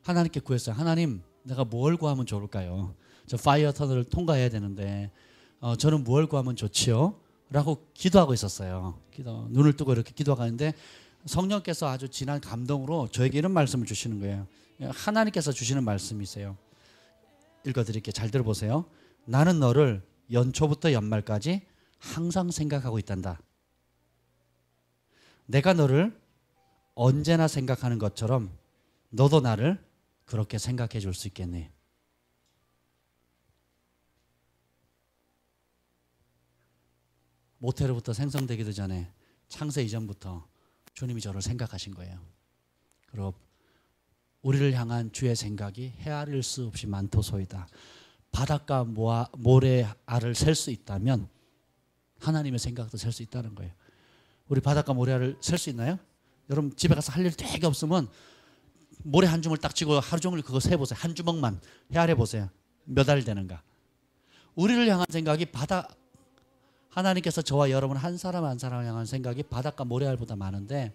하나님께 구했어요. 하나님, 내가 뭘 구하면 좋을까요? 저 파이어 터널을 통과해야 되는데 저는 뭘 구하면 좋지요? 라고 기도하고 있었어요. 눈을 뜨고 이렇게 기도하고 있는데 성령께서 아주 진한 감동으로 저에게 이런 말씀을 주시는 거예요. 하나님께서 주시는 말씀이세요. 읽어드릴게요. 잘 들어보세요. 나는 너를 연초부터 연말까지 항상 생각하고 있단다. 내가 너를 언제나 생각하는 것처럼 너도 나를 그렇게 생각해 줄 수 있겠니? 모태로부터 생성되기도 전에 창세 이전부터 주님이 저를 생각하신 거예요. 그리고 우리를 향한 주의 생각이 헤아릴 수 없이 많도소이다. 바닷가 모래알을 셀 수 있다면 하나님의 생각도 셀 수 있다는 거예요. 우리 바닷가 모래알을 셀 수 있나요? 여러분 집에 가서 할 일 되게 없으면 모래 한 줌을 딱 쥐고 하루 종일 그거 세보세요. 한 주먹만 헤아려 보세요. 몇 알 되는가. 우리를 향한 생각이 하나님께서 저와 여러분 한 사람 한 사람을 향한 생각이 바닷가 모래알보다 많은데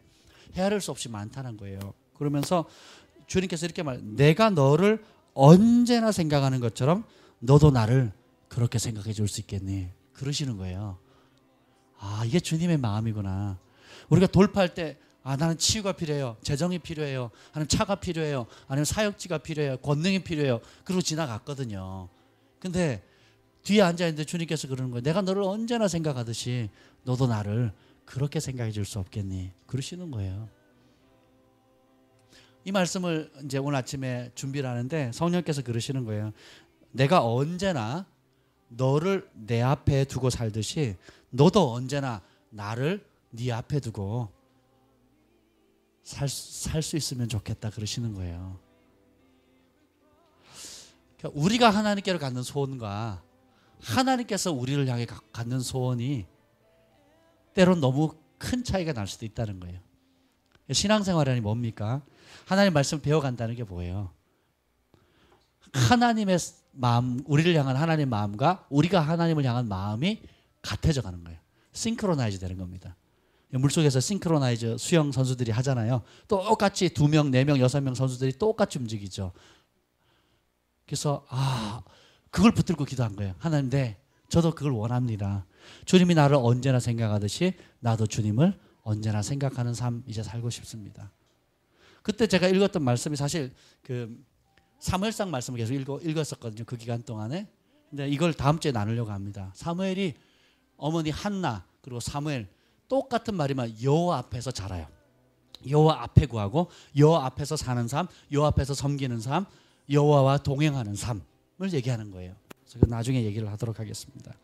헤아릴 수 없이 많다는 거예요. 그러면서 주님께서 이렇게 내가 너를 언제나 생각하는 것처럼 너도 나를 그렇게 생각해 줄 수 있겠니? 그러시는 거예요. 이게 주님의 마음이구나. 우리가 돌파할 때 나는 치유가 필요해요. 재정이 필요해요. 아니면 차가 필요해요. 아니면 사역지가 필요해요. 권능이 필요해요. 그러고 지나갔거든요. 근데 뒤에 앉아있는데 주님께서 그러는 거예요. 내가 너를 언제나 생각하듯이 너도 나를 그렇게 생각해 줄 수 없겠니? 그러시는 거예요. 이 말씀을 이제 오늘 아침에 준비를 하는데 성령께서 그러시는 거예요. 내가 언제나 너를 내 앞에 두고 살듯이 너도 언제나 나를 네 앞에 두고 살 수 있으면 좋겠다 그러시는 거예요. 그러니까 우리가 하나님께로 갖는 소원과 하나님께서 우리를 향해 갖는 소원이 때론 너무 큰 차이가 날 수도 있다는 거예요. 신앙생활이 뭡니까? 하나님 말씀 배워간다는 게 뭐예요? 하나님의 마음, 우리를 향한 하나님의 마음과 우리가 하나님을 향한 마음이 같아져 가는 거예요. 싱크로나이즈 되는 겁니다. 물속에서 싱크로나이즈 수영 선수들이 하잖아요. 똑같이 2명, 4명, 6명 선수들이 똑같이 움직이죠. 그래서 그걸 붙들고 기도한 거예요. 하나님, 저도 그걸 원합니다. 주님이 나를 언제나 생각하듯이 나도 주님을 언제나 생각하는 삶 이제 살고 싶습니다. 그때 제가 읽었던 말씀이 사실 그 사무엘상 말씀을 계속 읽었었거든요. 그 기간 동안에. 근데 이걸 다음 주에 나누려고 합니다. 사무엘이 어머니 한나 그리고 사무엘 똑같은 말이면 여호와 앞에서 자라요. 여호와 앞에 구하고 여호와 앞에서 사는 삶, 여호와 앞에서 섬기는 삶, 여호와와 동행하는 삶을 얘기하는 거예요. 그래서 나중에 얘기를 하도록 하겠습니다.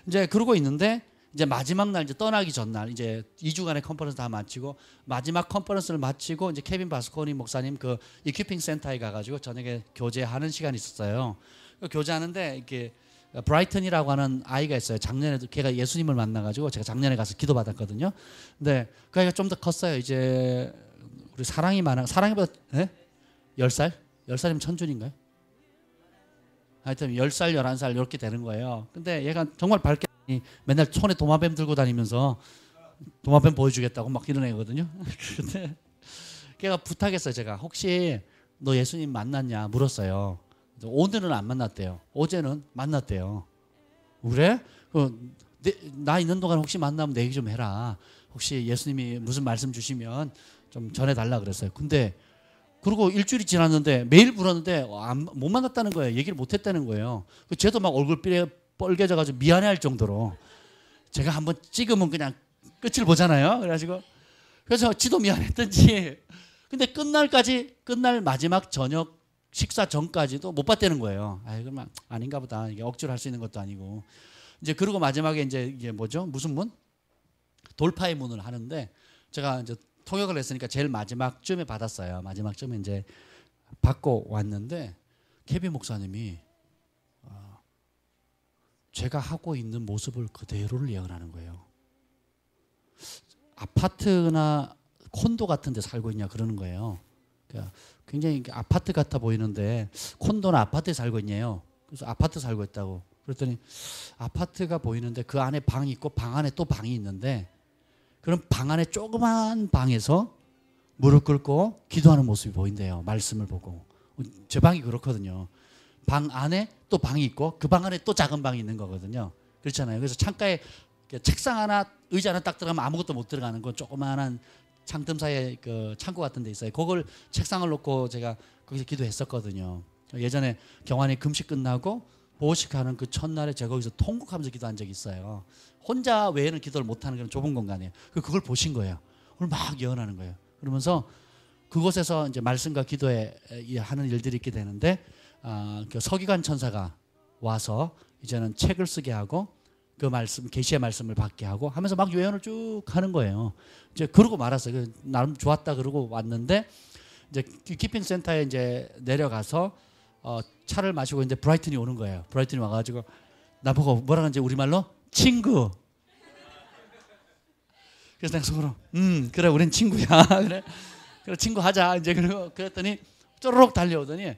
이제 그러고 있는데 이제 마지막 날 이제 떠나기 전날 이제 2주간의 컨퍼런스 다 마치고 마지막 컨퍼런스를 마치고 이제 케빈 바스코니 목사님 그 이퀴핑 센터에 가가지고 저녁에 교제하는 시간이 있었어요. 교제하는데 이렇게 브라이튼이라고 하는 아이가 있어요. 작년에도 걔가 예수님을 만나가지고 제가 작년에 가서 기도받았거든요. 근데 그 아이가 좀 더 컸어요. 이제 우리 사랑이 많아. 사랑이보다 10살? 10살이면 천준인가요? 하여튼 10살, 11살 이렇게 되는 거예요. 근데 얘가 정말 밝게 맨날 손에 도마뱀 들고 다니면서 도마뱀 보여주겠다고 막 이런 애거든요. 근데 걔가 부탁했어요. 제가 혹시 너 예수님 만났냐 물었어요. 오늘은 안 만났대요. 어제는 만났대요. 그래? 나 있는 동안 혹시 만나면 내 얘기 좀 해라. 혹시 예수님이 무슨 말씀 주시면 좀 전해달라 그랬어요. 근데 그리고 일주일이 지났는데 매일 물었는데 못 만났다는 거예요. 얘기를 못했다는 거예요. 쟤도 막 얼굴 빨개져가지고 미안해할 정도로 제가 한번 찍으면 그냥 끝을 보잖아요. 그래서 지도 미안했던지 근데 끝날 마지막 저녁 식사 전까지도 못 봤다는 거예요. 그러면 아닌가 보다. 이게 억지로 할 수 있는 것도 아니고. 이제 그리고 마지막에 이제 이게 뭐죠? 무슨 문? 돌파의 문을 하는데 제가 이제 통역을 했으니까 제일 마지막쯤에 받았어요. 마지막쯤에 이제 받고 왔는데 케빈 목사님이 제가 하고 있는 모습을 그대로를 예언하는 거예요. 아파트나 콘도 같은 데 살고 있냐 그러는 거예요. 그러니까 굉장히 아파트 같아 보이는데 콘도나 아파트에 살고 있냐요. 그래서 아파트 살고 있다고. 그랬더니 아파트가 보이는데 그 안에 방이 있고 방 안에 또 방이 있는데 그럼 방 안에 조그만 방에서 무릎 꿇고 기도하는 모습이 보인대요. 말씀을 보고. 제 방이 그렇거든요. 방 안에 또 방이 있고 그 방 안에 또 작은 방이 있는 거거든요. 그렇잖아요. 그래서 창가에 책상 하나 의자 하나 딱 들어가면 아무것도 못 들어가는 건 조그만한 창틈 사이에 그 창고 같은 데 있어요. 그걸 책상을 놓고 제가 거기서 기도했었거든요. 예전에 경환이 금식 끝나고 보호식하는 그 첫날에 제가 거기서 통곡하면서 기도한 적이 있어요. 혼자 외에는 기도를 못하는 그런 좁은 공간이에요. 그걸 보신 거예요. 그걸 막 예언하는 거예요. 그러면서 그곳에서 이제 말씀과 기도에 하는 일들이 있게 되는데 그 서기관 천사가 와서 이제는 책을 쓰게 하고 그 말씀 계시의 말씀을 받게 하고 하면서 막 예언을 쭉 하는 거예요. 이제 그러고 말았어요. 나름 좋았다 그러고 왔는데 이제 키핑 센터에 이제 내려가서 차를 마시고 이제 브라이튼이 오는 거예요. 브라이튼이 와가지고 나보고 뭐라 그러는지 우리말로 친구. 그래서 내가 속으로 그래 우린 친구야. 그래 친구 하자. 이제 그랬더니 쪼르륵 달려오더니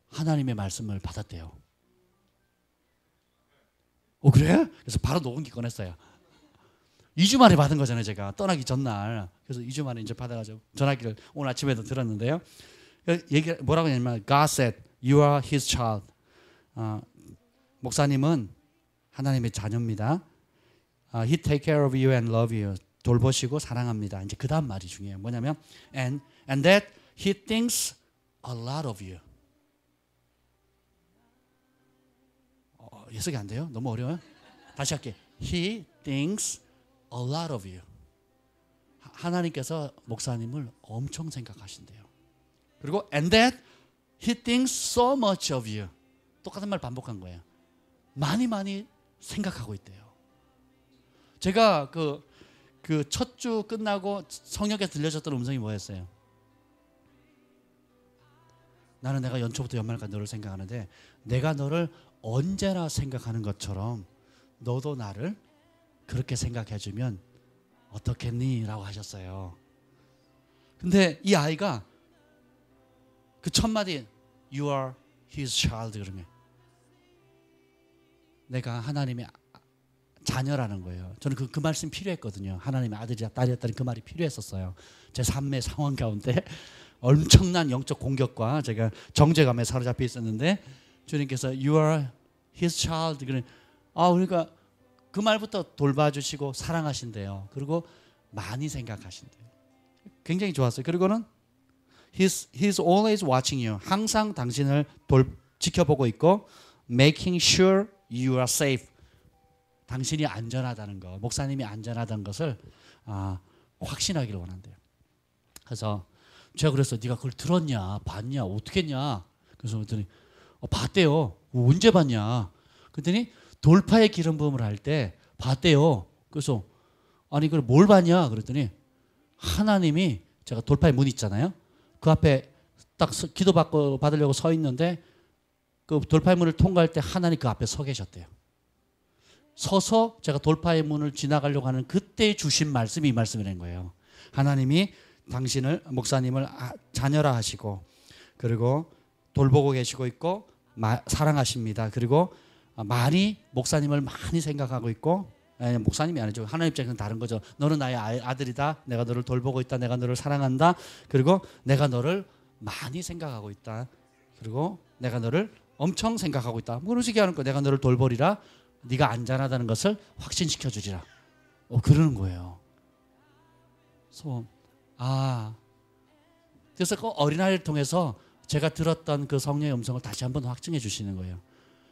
하나님의 말씀을 받았대요. 그래? 그래서 바로 녹음기 꺼냈어요. 2주 만에 받은 거잖아요. 제가 떠나기 전날. 그래서 2주 만에 이제 받아가지고 전화기를 오늘 아침에도 들었는데요. 얘기 뭐라고 하냐면 God said you are his child. 목사님은 하나님의 자녀입니다. He take care of you and love you. 돌보시고 사랑합니다. 이제 그 다음 말이 중요해요. 뭐냐면 and that he thinks a lot of you. 예측이 안 돼요? 너무 어려워요? 다시 할게요. He thinks a lot of you. 하나님께서 목사님을 엄청 생각하신대요. 그리고 and that he thinks so much of you. 똑같은 말 반복한 거예요. 많이 생각하고 있대요. 제가 그 첫 주 끝나고 성역에 들려졌던 음성이 뭐였어요? 나는 내가 연초부터 연말까지 너를 생각하는데 내가 너를 언제나 생각하는 것처럼 너도 나를 그렇게 생각해 주면 어떻겠니? 라고 하셨어요. 근데 이 아이가 그 첫 마디 You are his child 그러면 내가 하나님의 자녀라는 거예요. 저는 그 말씀 필요했거든요. 하나님의 아들이야 딸이었다는 그 말이 필요했었어요. 제 삶의 상황 가운데 엄청난 영적 공격과 제가 정죄감에 사로잡혀 있었는데 주님께서 You are his child 그러니까 그 말부터 돌봐주시고 사랑하신대요. 그리고 많이 생각하신대요. 굉장히 좋았어요. 그리고는 He's always watching you. 항상 당신을 지켜보고 있고 making sure you are safe. 당신이 안전하다는 것, 목사님이 안전하다는 것을 확신하기를 원한대요. 그래서 제가 그랬어요. 네가 그걸 들었냐, 봤냐, 어떻게 했냐? 그래서 그랬더니 봤대요. 언제 봤냐? 그랬더니 돌파의 기름 부음을 할 때 봤대요. 그래서 아니 그걸 뭘 봤냐? 그랬더니 하나님이, 제가 돌파의 문 있잖아요. 그 앞에 딱 기도 받으려고 서 있는데 그 돌파의 문을 통과할 때 하나님 그 앞에 서 계셨대요. 서서 제가 돌파의 문을 지나가려고 하는 그때 주신 말씀이 이 말씀이라는 거예요. 하나님이 당신을, 목사님을 자녀라 하시고, 그리고 돌보고 계시고 있고 사랑하십니다. 그리고 많이 목사님을 많이 생각하고 있고, 목사님이 아니죠. 하나님 입장에서는 다른 거죠. 너는 나의 아들이다. 내가 너를 돌보고 있다. 내가 너를 사랑한다. 그리고 내가 너를 많이 생각하고 있다. 그리고 내가 너를 엄청 생각하고 있다. 그런 식이 하는 거. 내가 너를 돌보리라. 네가 안전하다는 것을 확신시켜 주리라. 그러는 거예요. 그래서 그래서 그 어린아이를 통해서 제가 들었던 그 성령의 음성을 다시 한번 확증해 주시는 거예요.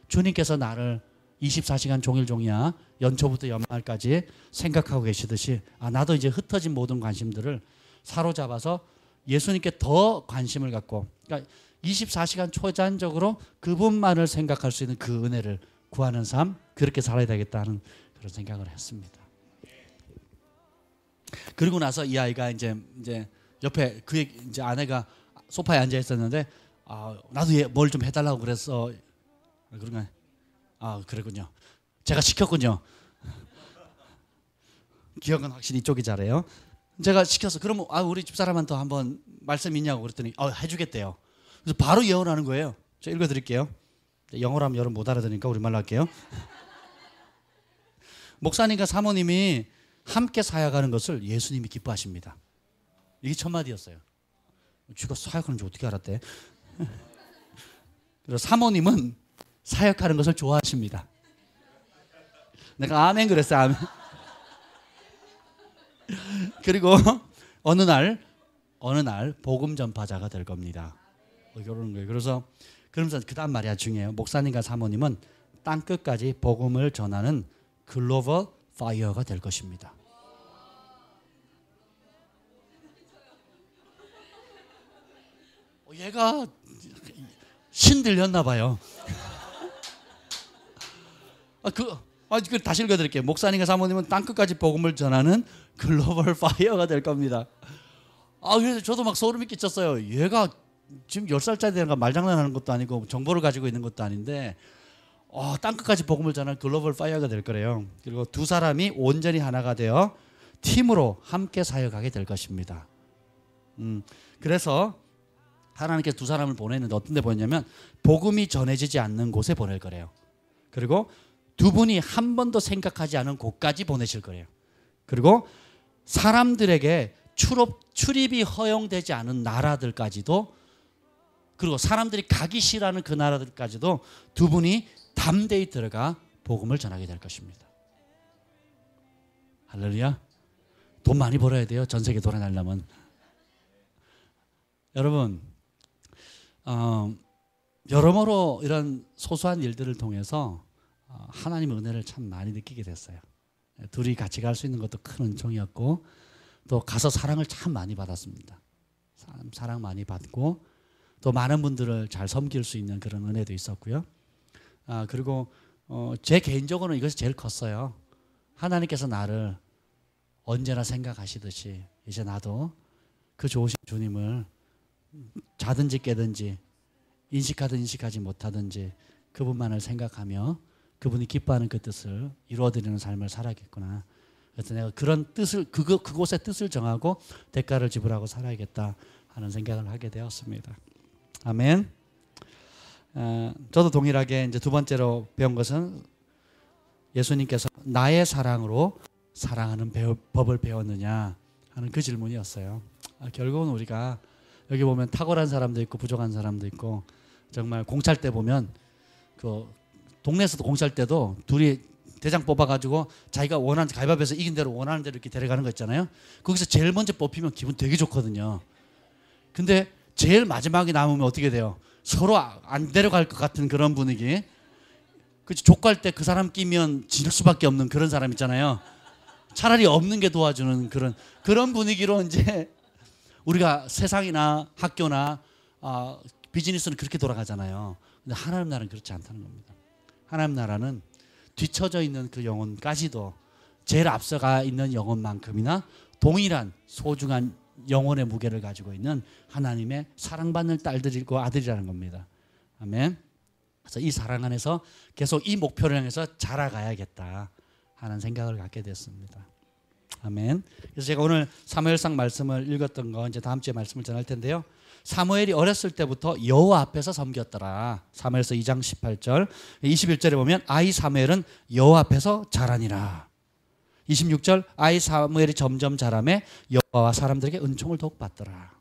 주님께서 나를 24시간 종일종이야 연초부터 연말까지 생각하고 계시듯이 나도 이제 흩어진 모든 관심들을 사로잡아서 예수님께 더 관심을 갖고, 그러니까 24시간 초자연적으로 그분만을 생각할 수 있는 그 은혜를 구하는 삶, 그렇게 살아야 되겠다는 그런 생각을 했습니다. 그리고 나서 이 아이가 이제 옆에 이제 아내가 소파에 앉아 있었는데 나도 얘 뭘 좀 해달라고 그랬어. 그런가? 그랬군요. 제가 시켰군요. 기억은 확실히 이쪽이 잘해요. 제가 시켜서 그러면 우리 집사람한테 한번 말씀 있냐고 그랬더니 해주겠대요. 그래서 바로 예언하는 거예요. 제가 읽어드릴게요. 영어로 하면 여러분 못 알아들으니까 우리말로 할게요. 목사님과 사모님이 함께 사역하는 것을 예수님이 기뻐하십니다. 이게 첫 마디였어요. 쥐가 사역하는지 어떻게 알았대? 그리고 사모님은 사역하는 것을 좋아하십니다. 내가 아멘 그랬어요. 아멘. 그리고 어느 날 복음 전파자가 될 겁니다. 이러는 거예요. 그러면서 그 다음 말이 아주 중요해요. 목사님과 사모님은 땅 끝까지 복음을 전하는 글로벌 파이어가 될 것입니다. 얘가 신 들렸나 봐요. 다시 읽어드릴게요. 목사님과 사모님은 땅 끝까지 복음을 전하는 글로벌 파이어가 될 겁니다. 그래서 저도 막 소름이 끼쳤어요. 얘가 지금 10살짜리 되는 거 말장난하는 것도 아니고 정보를 가지고 있는 것도 아닌데 땅 끝까지 복음을 전하는 글로벌 파이어가 될 거래요. 그리고 두 사람이 온전히 하나가 되어 팀으로 함께 사역하게 될 것입니다. 그래서 하나님께서 두 사람을 보냈는데 어떤 데 보냈냐면 복음이 전해지지 않는 곳에 보낼 거래요. 그리고 두 분이 한 번도 생각하지 않은 곳까지 보내실 거래요. 그리고 사람들에게 출입이 허용되지 않은 나라들까지도, 그리고 사람들이 가기 싫어하는 그 나라들까지도 두 분이 담대히 들어가 복음을 전하게 될 것입니다. 할렐루야. 돈 많이 벌어야 돼요. 전 세계 돌아다니려면. 여러분, 여러모로 이런 소소한 일들을 통해서 하나님의 은혜를 참 많이 느끼게 됐어요. 둘이 같이 갈 수 있는 것도 큰 은총이었고, 또 가서 사랑을 참 많이 받았습니다. 사랑 많이 받고, 또 많은 분들을 잘 섬길 수 있는 그런 은혜도 있었고요. 그리고 제 개인적으로는 이것이 제일 컸어요. 하나님께서 나를 언제나 생각하시듯이 이제 나도 그 좋으신 주님을 자든지 깨든지 인식하든 인식하지 못하든지 그분만을 생각하며 그분이 기뻐하는 그 뜻을 이루어드리는 삶을 살아야겠구나. 그래서 내가 그런 뜻을 그곳의 뜻을 정하고 대가를 지불하고 살아야겠다 하는 생각을 하게 되었습니다. 아멘. 저도 동일하게 이제 두 번째로 배운 것은 예수님께서 나의 사랑으로 사랑하는 법을 배웠느냐 하는 그 질문이었어요. 결국은 우리가 여기 보면 탁월한 사람도 있고 부족한 사람도 있고, 정말 공찰 때 보면 그 동네에서도 공찰 때도 둘이 대장 뽑아가지고 자기가 원하는, 가위바위보에서 이긴 대로 원하는 대로 이렇게 데려가는 거 있잖아요. 거기서 제일 먼저 뽑히면 기분 되게 좋거든요. 근데 제일 마지막에 남으면 어떻게 돼요? 서로 안 데려갈 것 같은 그런 분위기. 그치, 족갈 때 그 사람 끼면 질 수밖에 없는 그런 사람 있잖아요. 차라리 없는 게 도와주는 그런 분위기로 이제 우리가 세상이나 학교나 비즈니스는 그렇게 돌아가잖아요. 근데 하나님 나라는 그렇지 않다는 겁니다. 하나님 나라는 뒤처져 있는 그 영혼까지도 제일 앞서가 있는 영혼만큼이나 동일한 소중한 영혼의 무게를 가지고 있는 하나님의 사랑받는 딸들이고 아들이라는 겁니다. 아멘. 그래서 이 사랑 안에서 계속 이 목표를 향해서 자라가야겠다 하는 생각을 갖게 됐습니다. 아멘. 그래서 제가 오늘 사무엘상 말씀을 읽었던 거 이제 다음 주에 말씀을 전할 텐데요. 사무엘이 어렸을 때부터 여호와 앞에서 섬겼더라. 사무엘서 2장 18절 21절에 보면 아이 사무엘은 여호와 앞에서 자라니라. 26절 아이 사무엘이 점점 자라매 여호와와 사람들에게 은총을 더욱 받더라.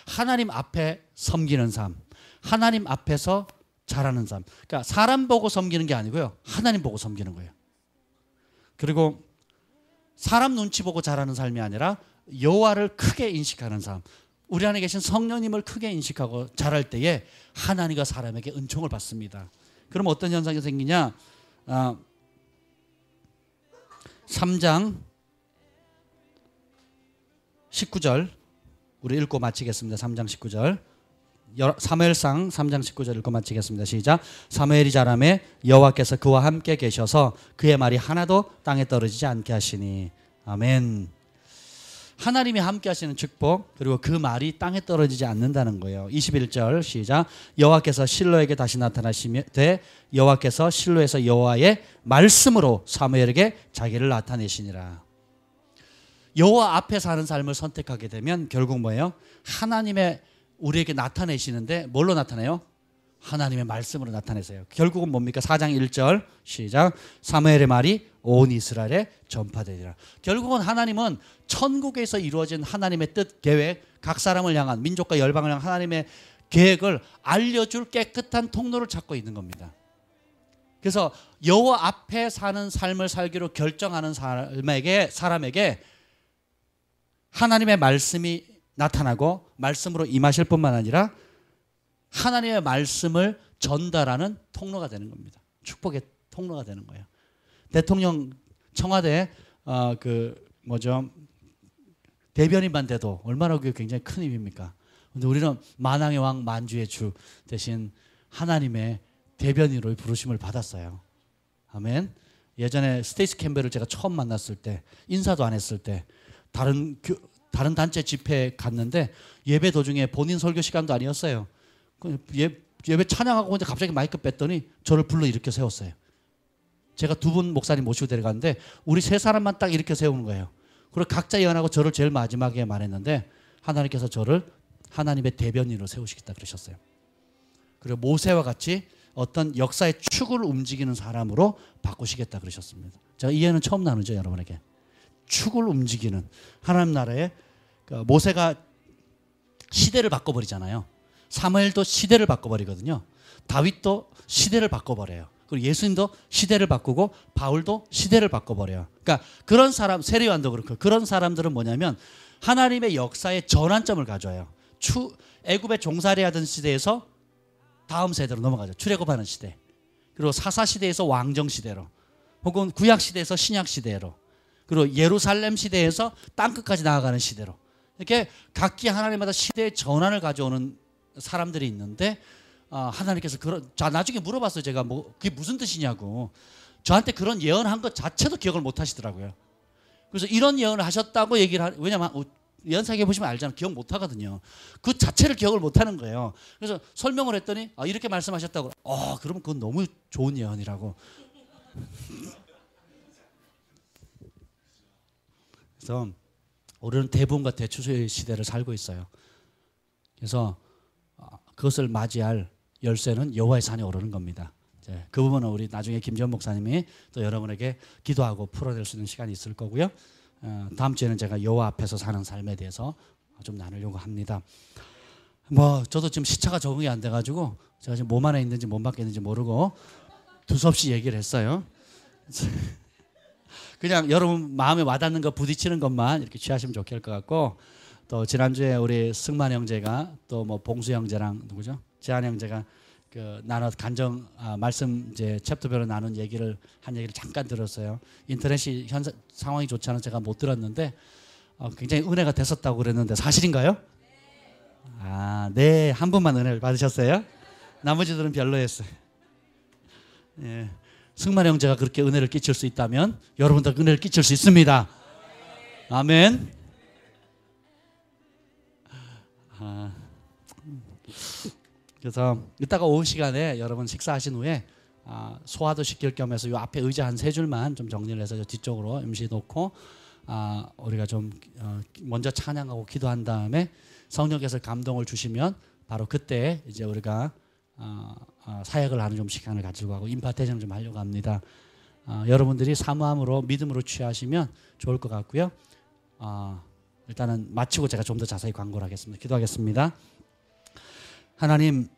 하나님 앞에 섬기는 삶, 하나님 앞에서 자라는 삶. 그러니까 사람 보고 섬기는 게 아니고요, 하나님 보고 섬기는 거예요. 그리고 사람 눈치 보고 자라는 삶이 아니라 여호와를 크게 인식하는 삶. 우리 안에 계신 성령님을 크게 인식하고 자랄 때에 하나님과 사람에게 은총을 받습니다. 그럼 어떤 현상이 생기냐? 3장 19절 우리 읽고 마치겠습니다. 3장 19절 사무엘상 3장 19절 읽고 마치겠습니다. 시작. 사무엘이 자라매 여호와께서 그와 함께 계셔서 그의 말이 하나도 땅에 떨어지지 않게 하시니. 아멘. 하나님이 함께 하시는 축복, 그리고 그 말이 땅에 떨어지지 않는다는 거예요. 21절 시작. 여호와께서 실로에게 다시 나타나시며 여호와께서 실로에서 여호와의 말씀으로 사무엘에게 자기를 나타내시니라. 여호와 앞에 사는 삶을 선택하게 되면 결국 뭐예요? 하나님의 우리에게 나타내시는데 뭘로 나타내요? 하나님의 말씀으로 나타내세요. 결국은 뭡니까? 4장 1절 시작. 사무엘의 말이 온 이스라엘에 전파되리라. 결국은 하나님은 천국에서 이루어진 하나님의 뜻, 계획, 각 사람을 향한, 민족과 열방을 향한 하나님의 계획을 알려줄 깨끗한 통로를 찾고 있는 겁니다. 그래서 여호와 앞에 사는 삶을 살기로 결정하는 사람에게 하나님의 말씀이 나타나고 말씀으로 임하실 뿐만 아니라 하나님의 말씀을 전달하는 통로가 되는 겁니다. 축복의 통로가 되는 거예요. 대통령 청와대 대변인만 돼도 얼마나 그게 굉장히 큰 힘입니까? 근데 우리는 만왕의 왕 만주의 주 대신 하나님의 대변인으로 부르심을 받았어요. 아멘. 예전에 스테이시 캠벨을 제가 처음 만났을 때, 인사도 안 했을 때 다른 단체 집회에 갔는데 예배 도중에 본인 설교 시간도 아니었어요. 예배 찬양하고 이제 갑자기 마이크 뺐더니 저를 불러 일으켜 세웠어요. 제가 두 분 목사님 모시고 데려갔는데 우리 세 사람만 딱 이렇게 세우는 거예요. 그리고 각자 예언하고 저를 제일 마지막에 말했는데 하나님께서 저를 하나님의 대변인으로 세우시겠다 그러셨어요. 그리고 모세와 같이 어떤 역사의 축을 움직이는 사람으로 바꾸시겠다 그러셨습니다. 제가 이 예언은 처음 나누죠, 여러분에게. 축을 움직이는 하나님 나라에 모세가 시대를 바꿔버리잖아요. 사무엘도 시대를 바꿔버리거든요. 다윗도 시대를 바꿔버려요. 그리고 예수님도 시대를 바꾸고 바울도 시대를 바꿔버려요. 그러니까 그런 사람, 세례요한도 그렇고 그런 사람들은 뭐냐면 하나님의 역사의 전환점을 가져와요. 애굽의 종살이하던 시대에서 다음 세대로 넘어가죠. 출애굽하는 시대. 그리고 사사 시대에서 왕정 시대로, 혹은 구약 시대에서 신약 시대로, 그리고 예루살렘 시대에서 땅끝까지 나아가는 시대로, 이렇게 각기 하나님마다 시대의 전환을 가져오는 사람들이 있는데 하나님께서 나중에 물어봤어요. 제가 그게 무슨 뜻이냐고. 저한테 그런 예언한 것 자체도 기억을 못 하시더라고요. 그래서 이런 예언을 하셨다고 왜냐면 연사기에 보시면 알잖아요. 기억 못 하거든요. 그 자체를 기억을 못 하는 거예요. 그래서 설명을 했더니 이렇게 말씀하셨다고. 그러면 그건 너무 좋은 예언이라고. 그래서 우리는 대부분과 대추수의 시대를 살고 있어요. 그래서 그것을 맞이할 열쇠는 여호와의 산에 오르는 겁니다. 그 부분은 우리 나중에 김지원 목사님이 또 여러분에게 기도하고 풀어낼 수 있는 시간이 있을 거고요. 다음 주에는 제가 여호와 앞에서 사는 삶에 대해서 좀 나누려고 합니다. 저도 지금 시차가 적응이 안 돼가지고 제가 지금 몸 안에 있는지 몸 밖에 있는지 모르고 두서없이 얘기를 했어요. 그냥 여러분 마음에 와닿는 거 부딪히는 것만 이렇게 취하시면 좋을 것 같고, 또 지난주에 우리 승만 형제가 또 봉수 형제랑 누구죠? 재한 형제가 그 나눠 간정 말씀 이제 챕터별로 나눈 얘기를 잠깐 들었어요. 인터넷이 상황이 좋지 않아서 제가 못 들었는데 굉장히 은혜가 됐었다고 그랬는데 사실인가요? 네, 한 분만 은혜를 받으셨어요. 나머지들은 별로였어요. 예, 승만 형제가 그렇게 은혜를 끼칠 수 있다면 여러분도 은혜를 끼칠 수 있습니다. 아멘. 그래서 이따가 오후 시간에 여러분 식사하신 후에 소화도 시킬 겸해서 요 앞에 의자 한 세 줄만 좀 정리를 해서 뒤쪽으로 임시 놓고 우리가 좀 먼저 찬양하고 기도한 다음에 성령께서 감동을 주시면 바로 그때 이제 우리가 사역을 하는 좀 시간을 가지고 하고 임파테이션을 좀 하려고 합니다. 여러분들이 사모함으로 믿음으로 취하시면 좋을 것 같고요. 일단은 마치고 제가 좀 더 자세히 광고를 하겠습니다. 기도하겠습니다. 하나님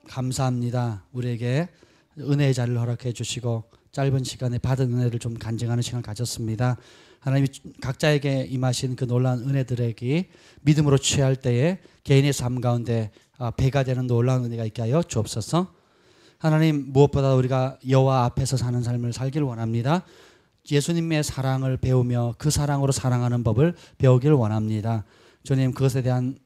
감사합니다. 우리에게 은혜의 자리를 허락해 주시고 짧은 시간에 받은 은혜를 좀 간증하는 시간을 가졌습니다. 하나님이 각자에게 임하신 그 놀라운 은혜들에게 믿음으로 취할 때에 개인의 삶 가운데 배가 되는 놀라운 은혜가 있게 하여 주옵소서. 하나님 무엇보다 우리가 여호와 앞에서 사는 삶을 살기를 원합니다. 예수님의 사랑을 배우며 그 사랑으로 사랑하는 법을 배우기를 원합니다. 주님 그것에 대한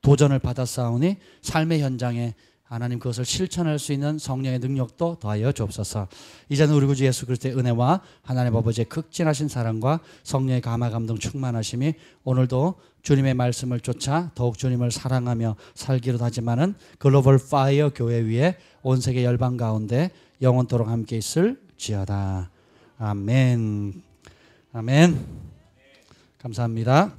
도전을 받았사오니 삶의 현장에 하나님 그것을 실천할 수 있는 성령의 능력도 더하여 주옵소서. 이제는 우리 구주 예수 그리스도의 은혜와 하나님 아버지의 극진하신 사랑과 성령의 감화 감동 충만하심이 오늘도 주님의 말씀을 쫓아 더욱 주님을 사랑하며 살기로 다짐하는 글로벌 파이어 교회 위에 온 세계 열방 가운데 영원토록 함께 있을지어다. 아멘. 아멘. 감사합니다.